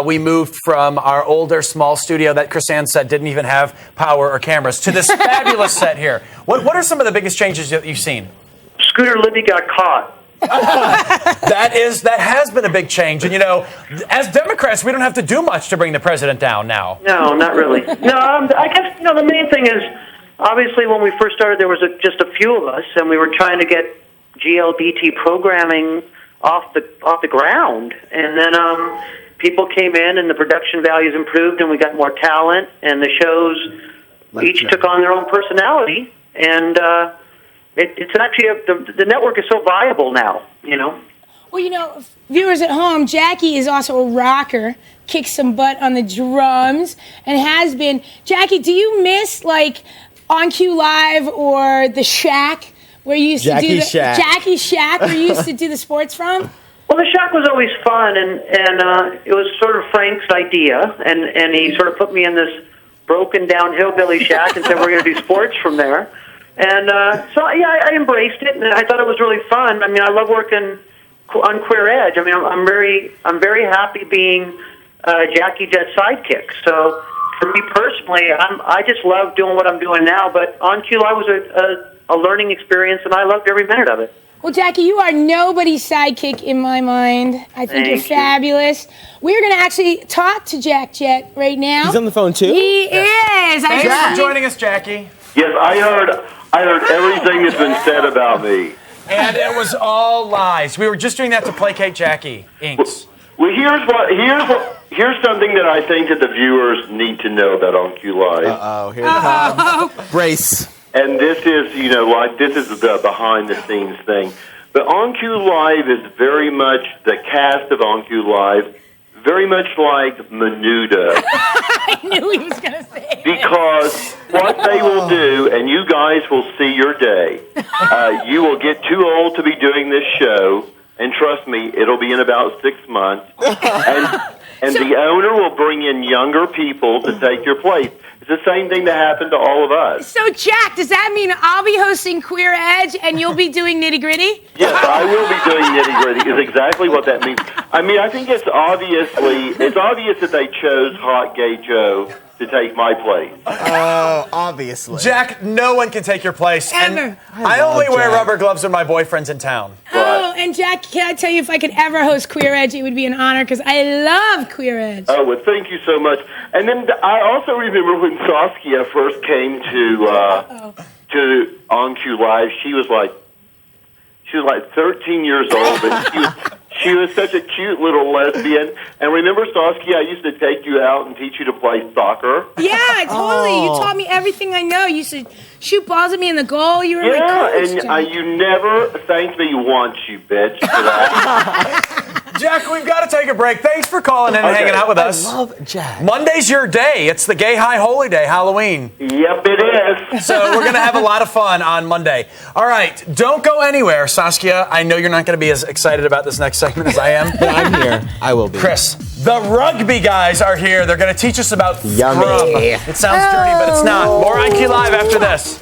we moved from our older small studio that Chris-Ann said didn't even have power or cameras to this fabulous set here? What are some of the biggest changes that you've seen? Scooter Libby got caught. That has been a big change. And, you know, as Democrats, we don't have to do much to bring the president down now. No, not really. No, I guess, the main thing is, obviously, when we first started, there was just a few of us, and we were trying to get GLBT programming off the ground. And then people came in, and the production values improved, and we got more talent, and the shows each took on their own personality. And it's actually, the network is so viable now, you know. Well, you know, viewers at home, Jackie is also a rocker, kicks some butt on the drums, and has been. Jackie, do you miss, like, On Q Live or The Shack, where you used to do the... Jackie Shack, where you used to do the sports from? Well, the Shack was always fun, and it was sort of Frank's idea, and he sort of put me in this broken-down hillbilly shack and said we're going to do sports from there. And so, yeah, I embraced it, and I thought it was really fun. I mean, I love working on Queer Edge. I mean, I'm very happy being Jackie Jet's sidekick. So, for me personally, I just love doing what I'm doing now. But On Q Live was a learning experience, and I loved every minute of it. Well, Jackie, you are nobody's sidekick in my mind. I think you're fabulous. We're going to actually talk to Jack Jet right now. He's on the phone, too? He is. Thanks for joining us, Jackie. Yes, I heard everything that's been said about me. And it was all lies. We were just doing that to placate Jackie Inks. Well, here's something that I think that the viewers need to know about On Q Live. Uh-oh, here it comes. Brace. And this is, this is the behind-the-scenes thing. But On Q Live is very much, the cast of On Q Live, very much like Menuda. I knew he was going to say it. Because what they will do, and you guys will see your day, you will get too old to be doing this show, and trust me, it'll be in about 6 months. And the owner will bring in younger people to take your place. It's the same thing that happened to all of us. So, Jack, does that mean I'll be hosting Queer Edge and you'll be doing Nitty Gritty? Yes, I will be doing Nitty Gritty. Is exactly what that means. I mean, I think it's obvious that they chose Hot Gay Joe to take my place. Oh, obviously. Jack, no one can take your place. Ever. And I only wear rubber gloves when my boyfriend's in town. Oh, and Jack, can I tell you, if I could ever host Queer Edge, it would be an honor because I love Queer Edge. Oh, well, thank you so much. And then I also remember when Saskia first came to On Q Live, she was like 13 years old, and she was such a cute little lesbian. And remember, Saskia, I used to take you out and teach you to play soccer. Yeah, totally. You taught me everything I know. You used to shoot balls at me in the goal. You were my coach. Yeah, and you never thanked me once, you bitch, for that. Jack, we've got to take a break. Thanks for calling in and hanging out with us. I love Jack. Monday's your day. It's the Gay High Holy Day, Halloween. Yep, it is. So we're going to have a lot of fun on Monday. All right, don't go anywhere, Saskia. I know you're not going to be as excited about this next segment as I am. But I'm here. I will be. Chris, the rugby guys are here. They're going to teach us about Yummy. scrum. It sounds dirty, but it's not. More IQ Live after this.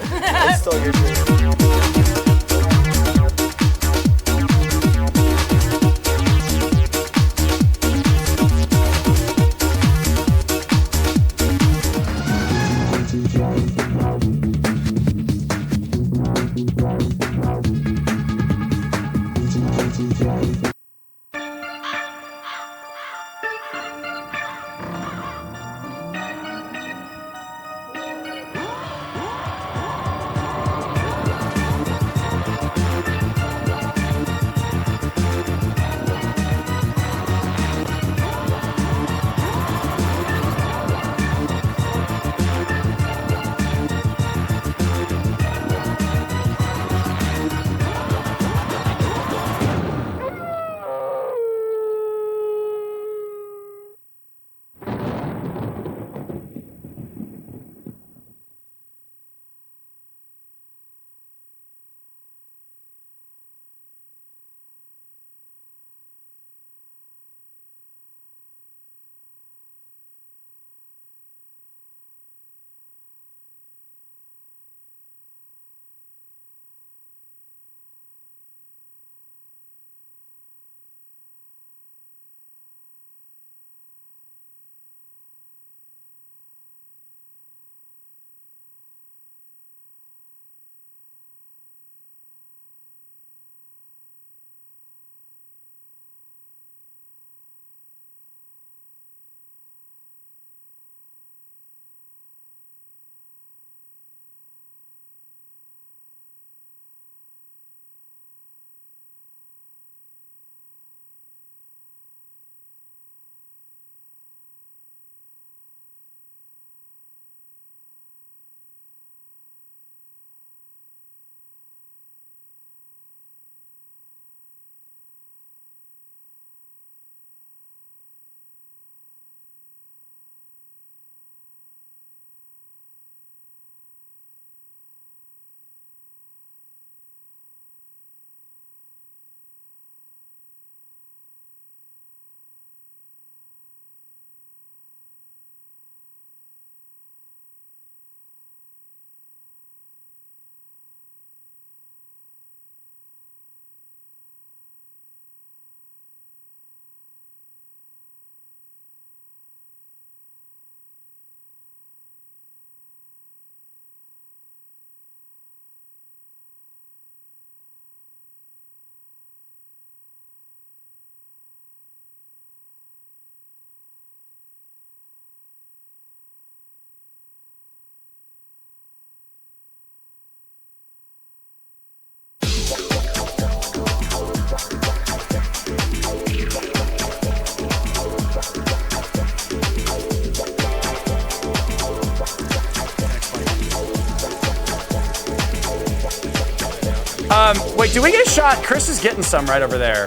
Wait, do we get a shot? Chris is getting some right over there.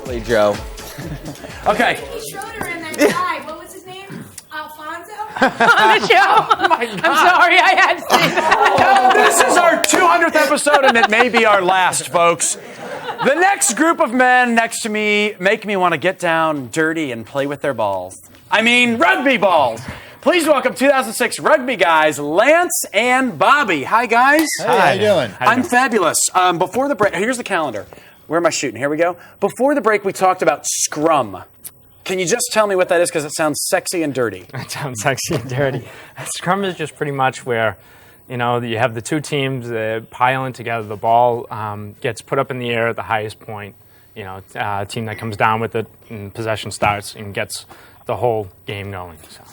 Play Joe. Schroeder Okay. and that guy, what was his name? Alfonso? On the show. Oh my God. I'm sorry, I had to say that. This is our 200th episode, and it may be our last, folks. The next group of men next to me make me want to get down dirty and play with their balls. I mean, rugby balls. Please welcome 2006 rugby guys, Lance and Bobby. Hi, guys. Hey, how you doing? I'm fabulous. Before the break, here's the calendar. Where am I shooting? Here we go. Before the break, we talked about scrum. Can you just tell me what that is? Because it sounds sexy and dirty. It sounds sexy and dirty. Scrum is just pretty much where You know, you have the two teams piling together. The ball gets put up in the air at the highest point. You know, team that comes down with it and possession starts and gets the whole game going. So.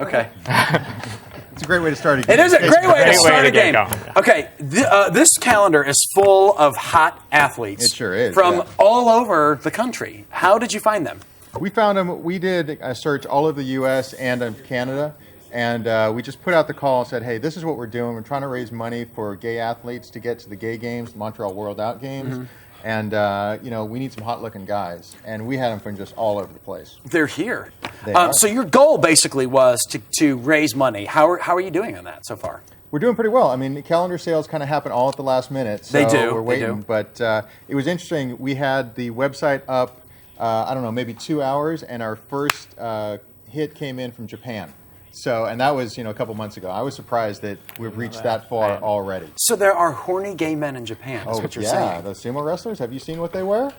Okay. It's a great way to start a game. It is a great way to start a game. Going, yeah. Okay, this calendar is full of hot athletes. It sure is. From all over the country. How did you find them? We found them. We did a search all over the U.S. and in Canada, and we just put out the call and said, hey, this is what we're doing. We're trying to raise money for gay athletes to get to the gay games, the Montreal World Out Games. Mm-hmm. And, we need some hot-looking guys. And we had them from just all over the place. They're here. They are. So your goal basically was to raise money. How are you doing on that so far? We're doing pretty well. I mean, the calendar sales kind of happen all at the last minute. So they do. We're waiting. They do. But it was interesting. We had the website up, maybe 2 hours, and our first hit came in from Japan. So, and that was, a couple months ago. I was surprised that we've reached that far already. So there are horny gay men in Japan, is what you're saying. Yeah, those sumo wrestlers. Have you seen what they wear?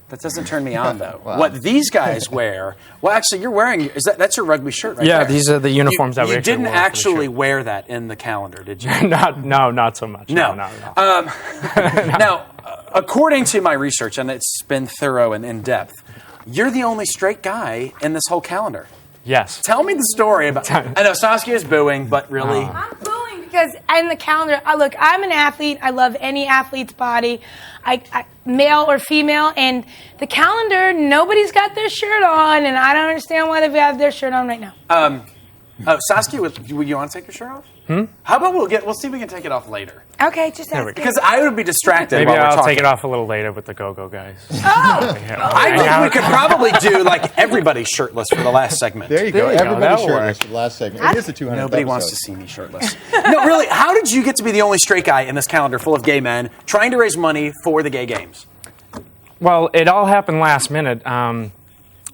That doesn't turn me on, though. Wow. What these guys wear, well, actually, you're wearing, that's your rugby shirt right there. Yeah, these are the uniforms that we You actually didn't wore actually wear that in the calendar, did you? Not so much. No. Now, according to my research, and it's been thorough and in-depth, you're the only straight guy in this whole calendar. Yes. Tell me the story about. I know Saskia is booing, but really, I'm booing because in the calendar, I'm an athlete. I love any athlete's body, male or female. And the calendar, nobody's got their shirt on, and I don't understand why they have their shirt on right now. Saskia, would you want to take your shirt off? How about we'll see if we can take it off later. Okay, just ask. Because I would be distracted. Maybe while we're I'll talking. take it off a little later with the go-go guys. I think we could probably do like everybody shirtless for the last segment. There you go. Everybody shirtless for the last segment. It is the 200th Nobody wants to see me shirtless. No, really. How did you get to be the only straight guy in this calendar full of gay men trying to raise money for the gay games? Well, it all happened last minute.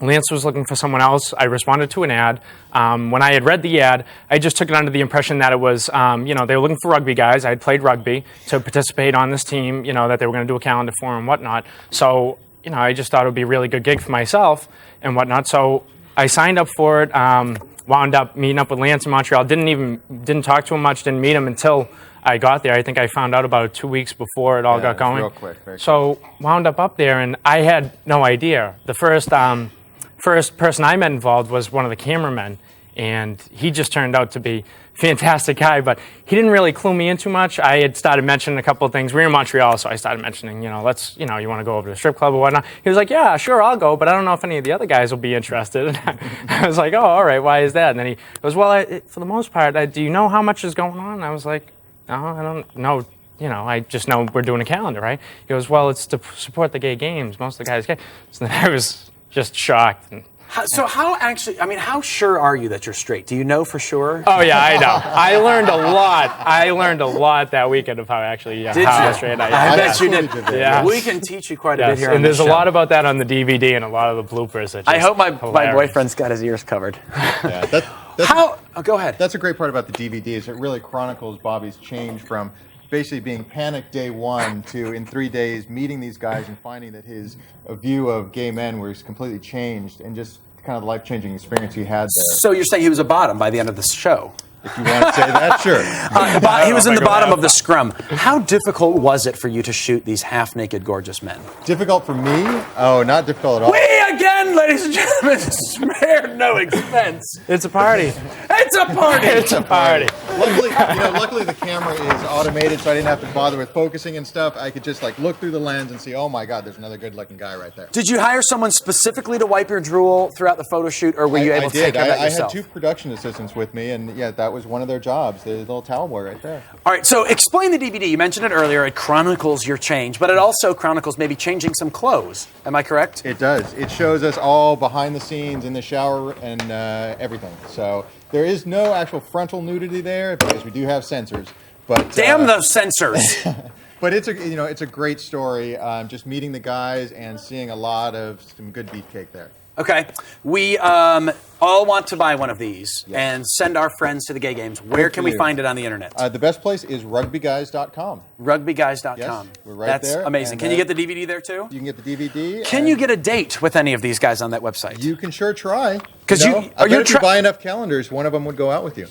Lance was looking for someone else. I responded to an ad. When I had read the ad, I just took it under the impression that it was, they were looking for rugby guys. I had played rugby to participate on this team, that they were going to do a calendar for and whatnot. So, I just thought it would be a really good gig for myself and whatnot. So I signed up for it, wound up meeting up with Lance in Montreal. Didn't talk to him much, didn't meet him until I got there. I think I found out about 2 weeks before it all got going. Real quick. So wound up there, and I had no idea. The first person I met involved was one of the cameramen, and he just turned out to be a fantastic guy, but he didn't really clue me in too much. I had started mentioning a couple of things. We were in Montreal, so I started mentioning, you want to go over to the strip club or whatnot. He was like, yeah, sure, I'll go, but I don't know if any of the other guys will be interested. And I was like, oh, all right, why is that? And then he goes, well, for the most part, do you know how much is going on? And I was like, no, I don't know. I just know we're doing a calendar, right? He goes, well, it's to support the gay games. Most of the guys are gay. So then I was just shocked. How sure are you that you're straight? Do you know for sure? Oh yeah, I know. I learned a lot that weekend of how straight I am. I bet you did. Yeah. We can teach you quite a bit here. And there's a lot about that on the DVD and a lot of the bloopers. I hope my boyfriend's got his ears covered. Go ahead. That's a great part about the DVD is it really chronicles Bobby's change from basically being panicked day one to in 3 days meeting these guys and finding that his view of gay men was completely changed and just kind of the life-changing experience he had there. So you're saying he was a bottom by the end of the show? If you want to say that, sure. He was in the bottom of the scrum. How difficult was it for you to shoot these half-naked, gorgeous men? Difficult for me? Oh, not difficult at all. We again, ladies and gentlemen, spared no expense. It's a party. It's a party. It's a party. Luckily the camera is automated, so I didn't have to bother with focusing and stuff. I could just look through the lens and see, oh my God, there's another good-looking guy right there. Did you hire someone specifically to wipe your drool throughout the photo shoot, or were you able to take care of that yourself? I had 2 production assistants with me, and that was one of their jobs. The little towel boy right there. All right, so explain the DVD. You mentioned it earlier. It chronicles your change, but it also chronicles maybe changing some clothes. Am I correct? It does. It shows us all behind the scenes in the shower and everything. So there is no actual frontal nudity there because we do have censors. But damn those censors! But it's a great story. Just meeting the guys and seeing a lot of some good beefcake there. Okay, we all want to buy one of these and send our friends to the gay games. Where can we find it on the internet? The best place is rugbyguys.com. Rugbyguys.com. Yes, we're right That's there. That's amazing. Can you get the DVD there too? You can get the DVD. Can you get a date with any of these guys on that website? You can sure try. Because if you buy enough calendars, one of them would go out with you.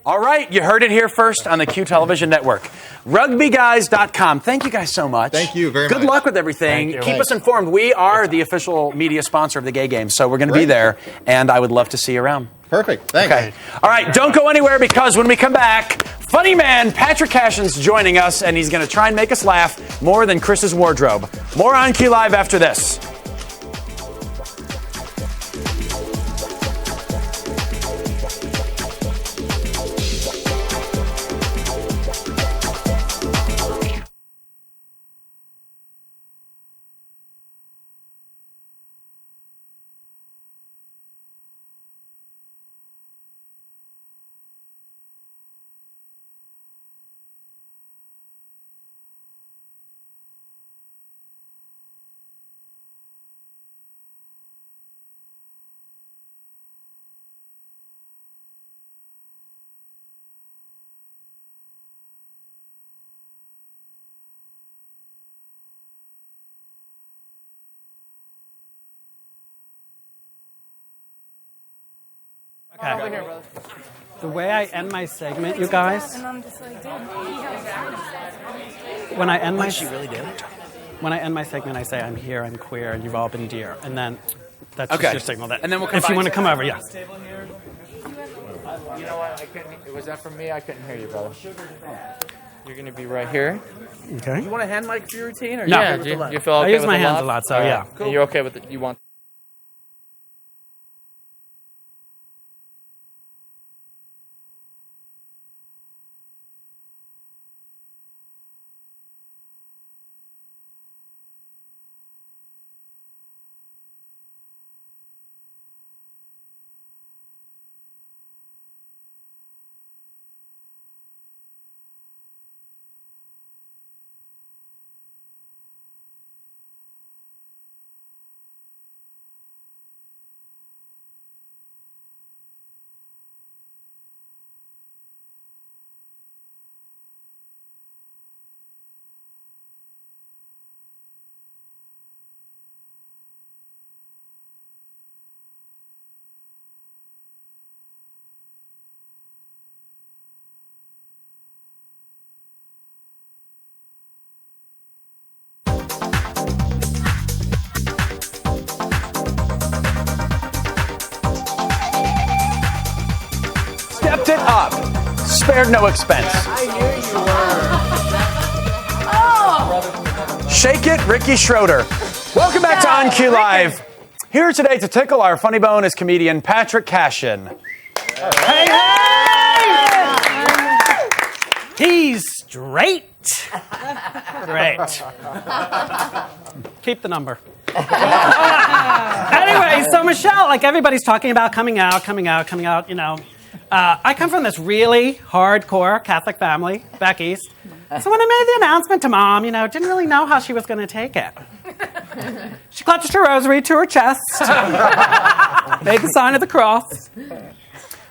All right, you heard it here first on the Q Television Network. Rugbyguys.com. Thank you guys so much. Thank you very much. Good luck with everything. Thank you. Keep us informed. We are the official media sponsor of the Gay Games, so we're going to be there, and I would love to see you around. Perfect. Thanks. Okay. All right, don't go anywhere because when we come back, funny man Patrick Cashin's joining us, and he's going to try and make us laugh more than Chris's wardrobe. More on Q Live after this. Okay. The way I end my segment, you guys, when I end my when I end my segment, I say I'm here, I'm queer, and you've all been dear, and then that's just your signal. That and then we'll come if you want to come over, yeah. You know what? I couldn't. Was that from me? I couldn't hear you, brother. You're going to be right here. Okay. You want a hand mic for your routine? Or No. yeah, Do you feel okay I use with my the hands left? a lot, so yeah. Cool. And you're okay with it? You want? Stepped it up. Spared no expense. I knew you were. Shake it, Ricky Schroeder. Welcome back to On Q Live. Here today to tickle our funny bone is comedian Patrick Cashin. Hey, hey! He's straight. Great. Keep the number. Anyway, so Michelle, like everybody's talking about coming out, you know. I come from this really hardcore Catholic family back east. So when I made the announcement to Mom, you know, didn't really know how she was going to take it. She clutched her rosary to her chest, made the sign of the cross,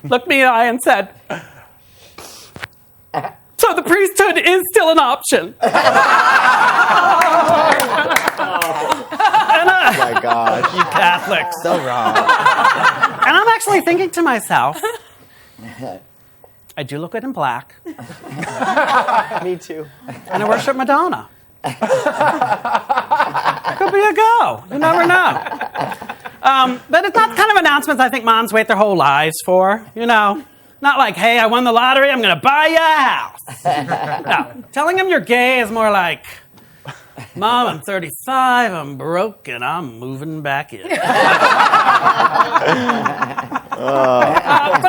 looked me in the eye and said, "So the priesthood is still an option." Oh my gosh. You Catholics. So wrong. And I'm actually thinking to myself, I do look good in black. Me too. And I worship Madonna. Could be a go. You never know. But it's not the kind of announcements I think moms wait their whole lives for, you know. Not like, hey, I won the lottery, I'm going to buy you a house. No, telling them you're gay is more like, Mom, I'm 35, I'm broke, and I'm moving back in. But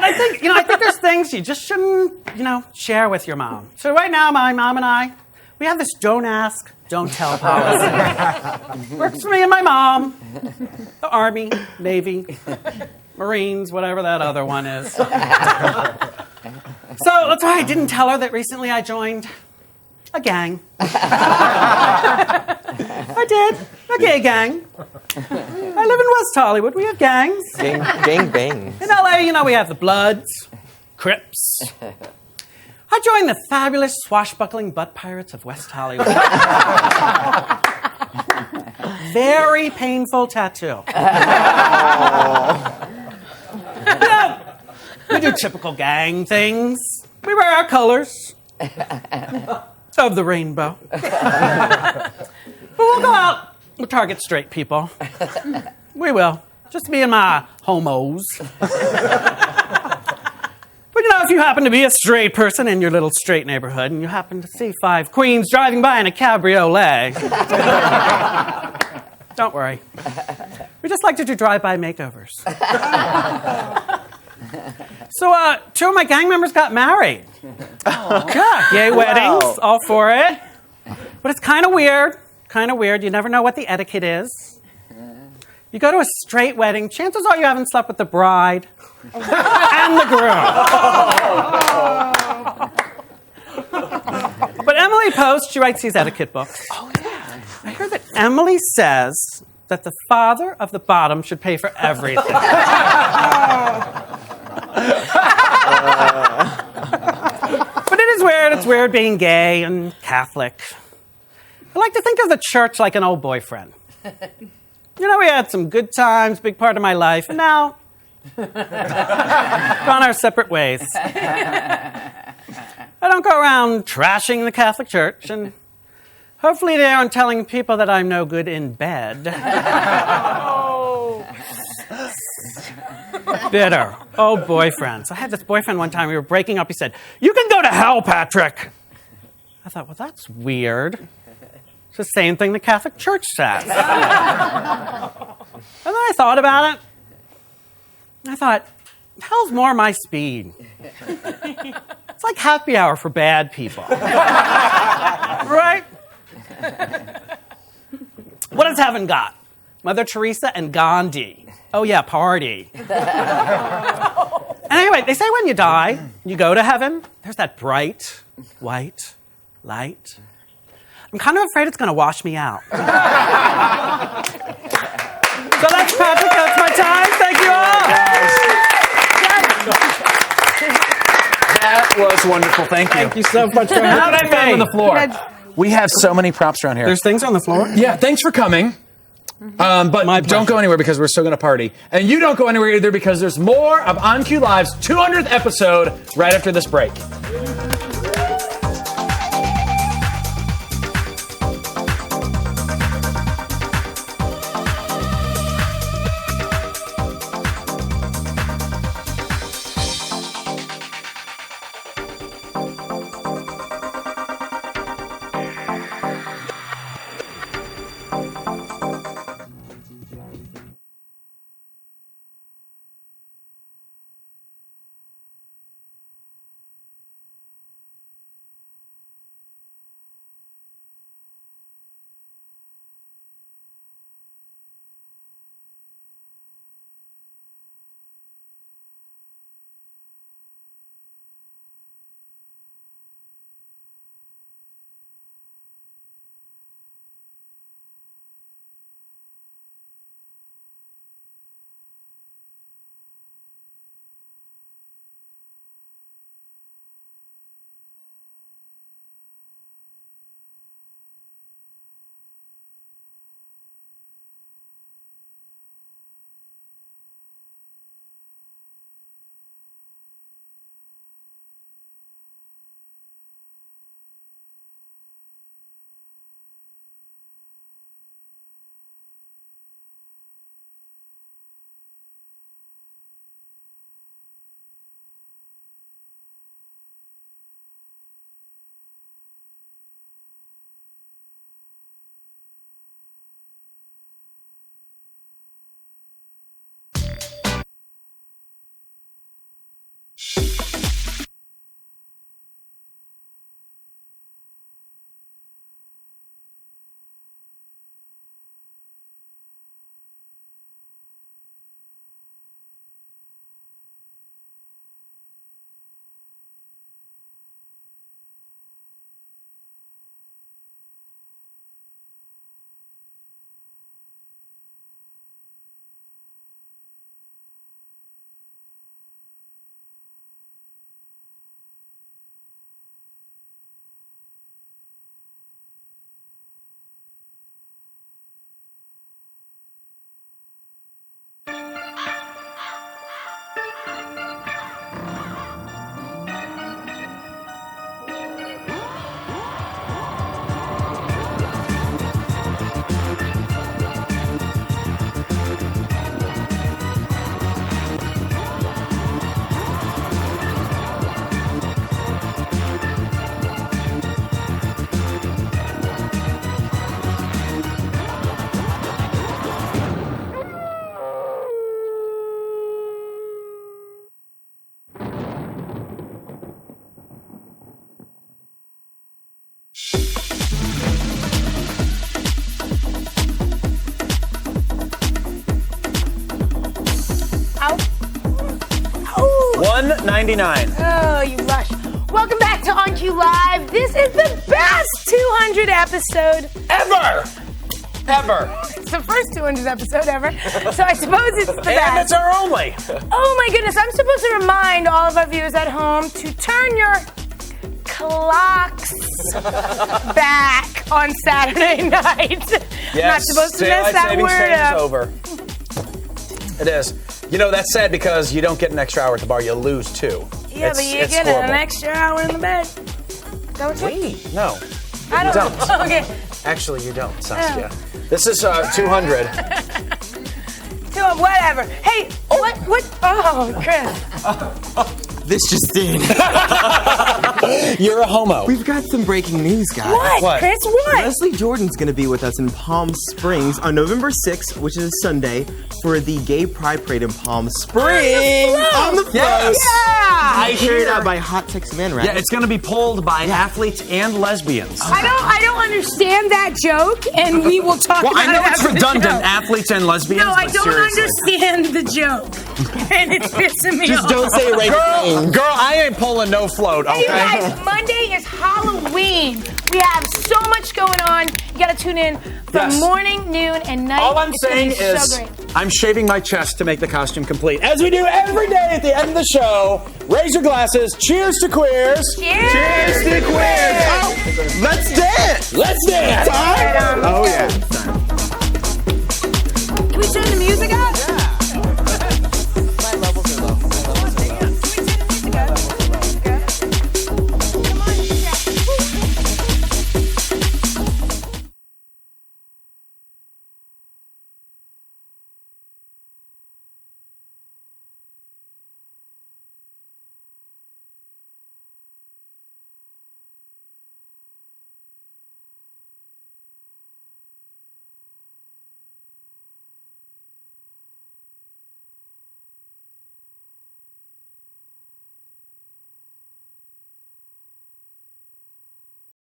I think, I think there's things you just shouldn't, share with your mom. So right now, my mom and I, we have this don't ask, don't tell policy. Works for me and my mom, the Army, Navy, Marines, whatever that other one is. So that's why I didn't tell her that recently I joined a gang. I did. A gay gang. I live in West Hollywood. We have gangs. Gang bangs. In LA, we have the Bloods, Crips. I joined the fabulous swashbuckling butt pirates of West Hollywood. Very painful tattoo. We do typical gang things. We wear our colors of the rainbow. But we'll go out. We'll target straight people. We will. Just me and my homos. But if you happen to be a straight person in your little straight neighborhood and you happen to see 5 queens driving by in a cabriolet, don't worry. We just like to do drive-by makeovers. So, 2 of my gang members got married. Yeah, gay weddings, all for it. But it's kind of weird. You never know what the etiquette is. You go to a straight wedding, chances are you haven't slept with the bride and the groom. But Emily Post, she writes these etiquette books. Oh, yeah. I heard that Emily says that the father of the bottom should pay for everything. But it is weird. It's weird being gay and Catholic. I like to think of the church like an old boyfriend. We had some good times, big part of my life, and now gone our separate ways. I don't go around trashing the Catholic Church, and hopefully they aren't telling people that I'm no good in bed. Bitter. Old boyfriends. I had this boyfriend one time, we were breaking up, he said, "You can go to hell, Patrick." I thought, well, that's weird. It's the same thing the Catholic Church says. And then I thought about it. I thought, hell's more my speed. It's like happy hour for bad people. Right? What has heaven got? Mother Teresa and Gandhi. Oh yeah, party. And anyway, they say when you die, you go to heaven. There's that bright, white light. I'm kind of afraid it's going to wash me out. So that's Patrick. That's my time. Thank you all. That was wonderful. Thank you. Thank you so much for having me. On the floor. We have so many props around here. There's things on the floor? Yeah, thanks for coming. But don't go anywhere because we're still going to party. And you don't go anywhere either because there's more of On Q Live's 200th episode right after this break. $1.99. Oh, you lush. Welcome back to On Q Live. This is the best 200 episode ever. It's the first 200 episode ever. So I suppose it's the best. And it's our only. Oh my goodness, I'm supposed to remind all of our viewers at home to turn your clocks back on Saturday night. Yes, Not supposed to daylight mess that savings word time up. is over. It is. You know, that's sad because you don't get an extra hour at the bar. You lose 2. Yeah, but you get an extra hour in the bed. Don't you? No. I you don't. don't. Okay. Actually, you don't, Saskia. This is 200. Whatever. Hey, what? Oh, Chris. This just in. You're a homo. We've got some breaking news, guys. What? Chris, what? Leslie Jordan's going to be with us in Palm Springs on November 6th, which is a Sunday, for the Gay Pride Parade in Palm Springs. On the float. Yes. Yeah. Carried out by hot, sexy men, right? Yeah, it's going to be pulled by athletes and lesbians. I don't understand that joke, and we will talk about it. I know it's after the redundant, show. athletes and lesbians. No, I but don't seriously. understand the joke, and it's pissing me off. Just don't say it right. Girl, I ain't pulling no float, okay? Hey, you guys, Monday is Halloween. We have so much going on. You got to tune in from morning, noon, and night. All I'm It's gonna saying be is so great. I'm shaving my chest to make the costume complete. As we do every day at the end of the show, raise your glasses. Cheers to queers. Cheers. Cheers to queers. Oh, let's dance. Let's dance. Time? Oh, yeah. Can we turn the music up?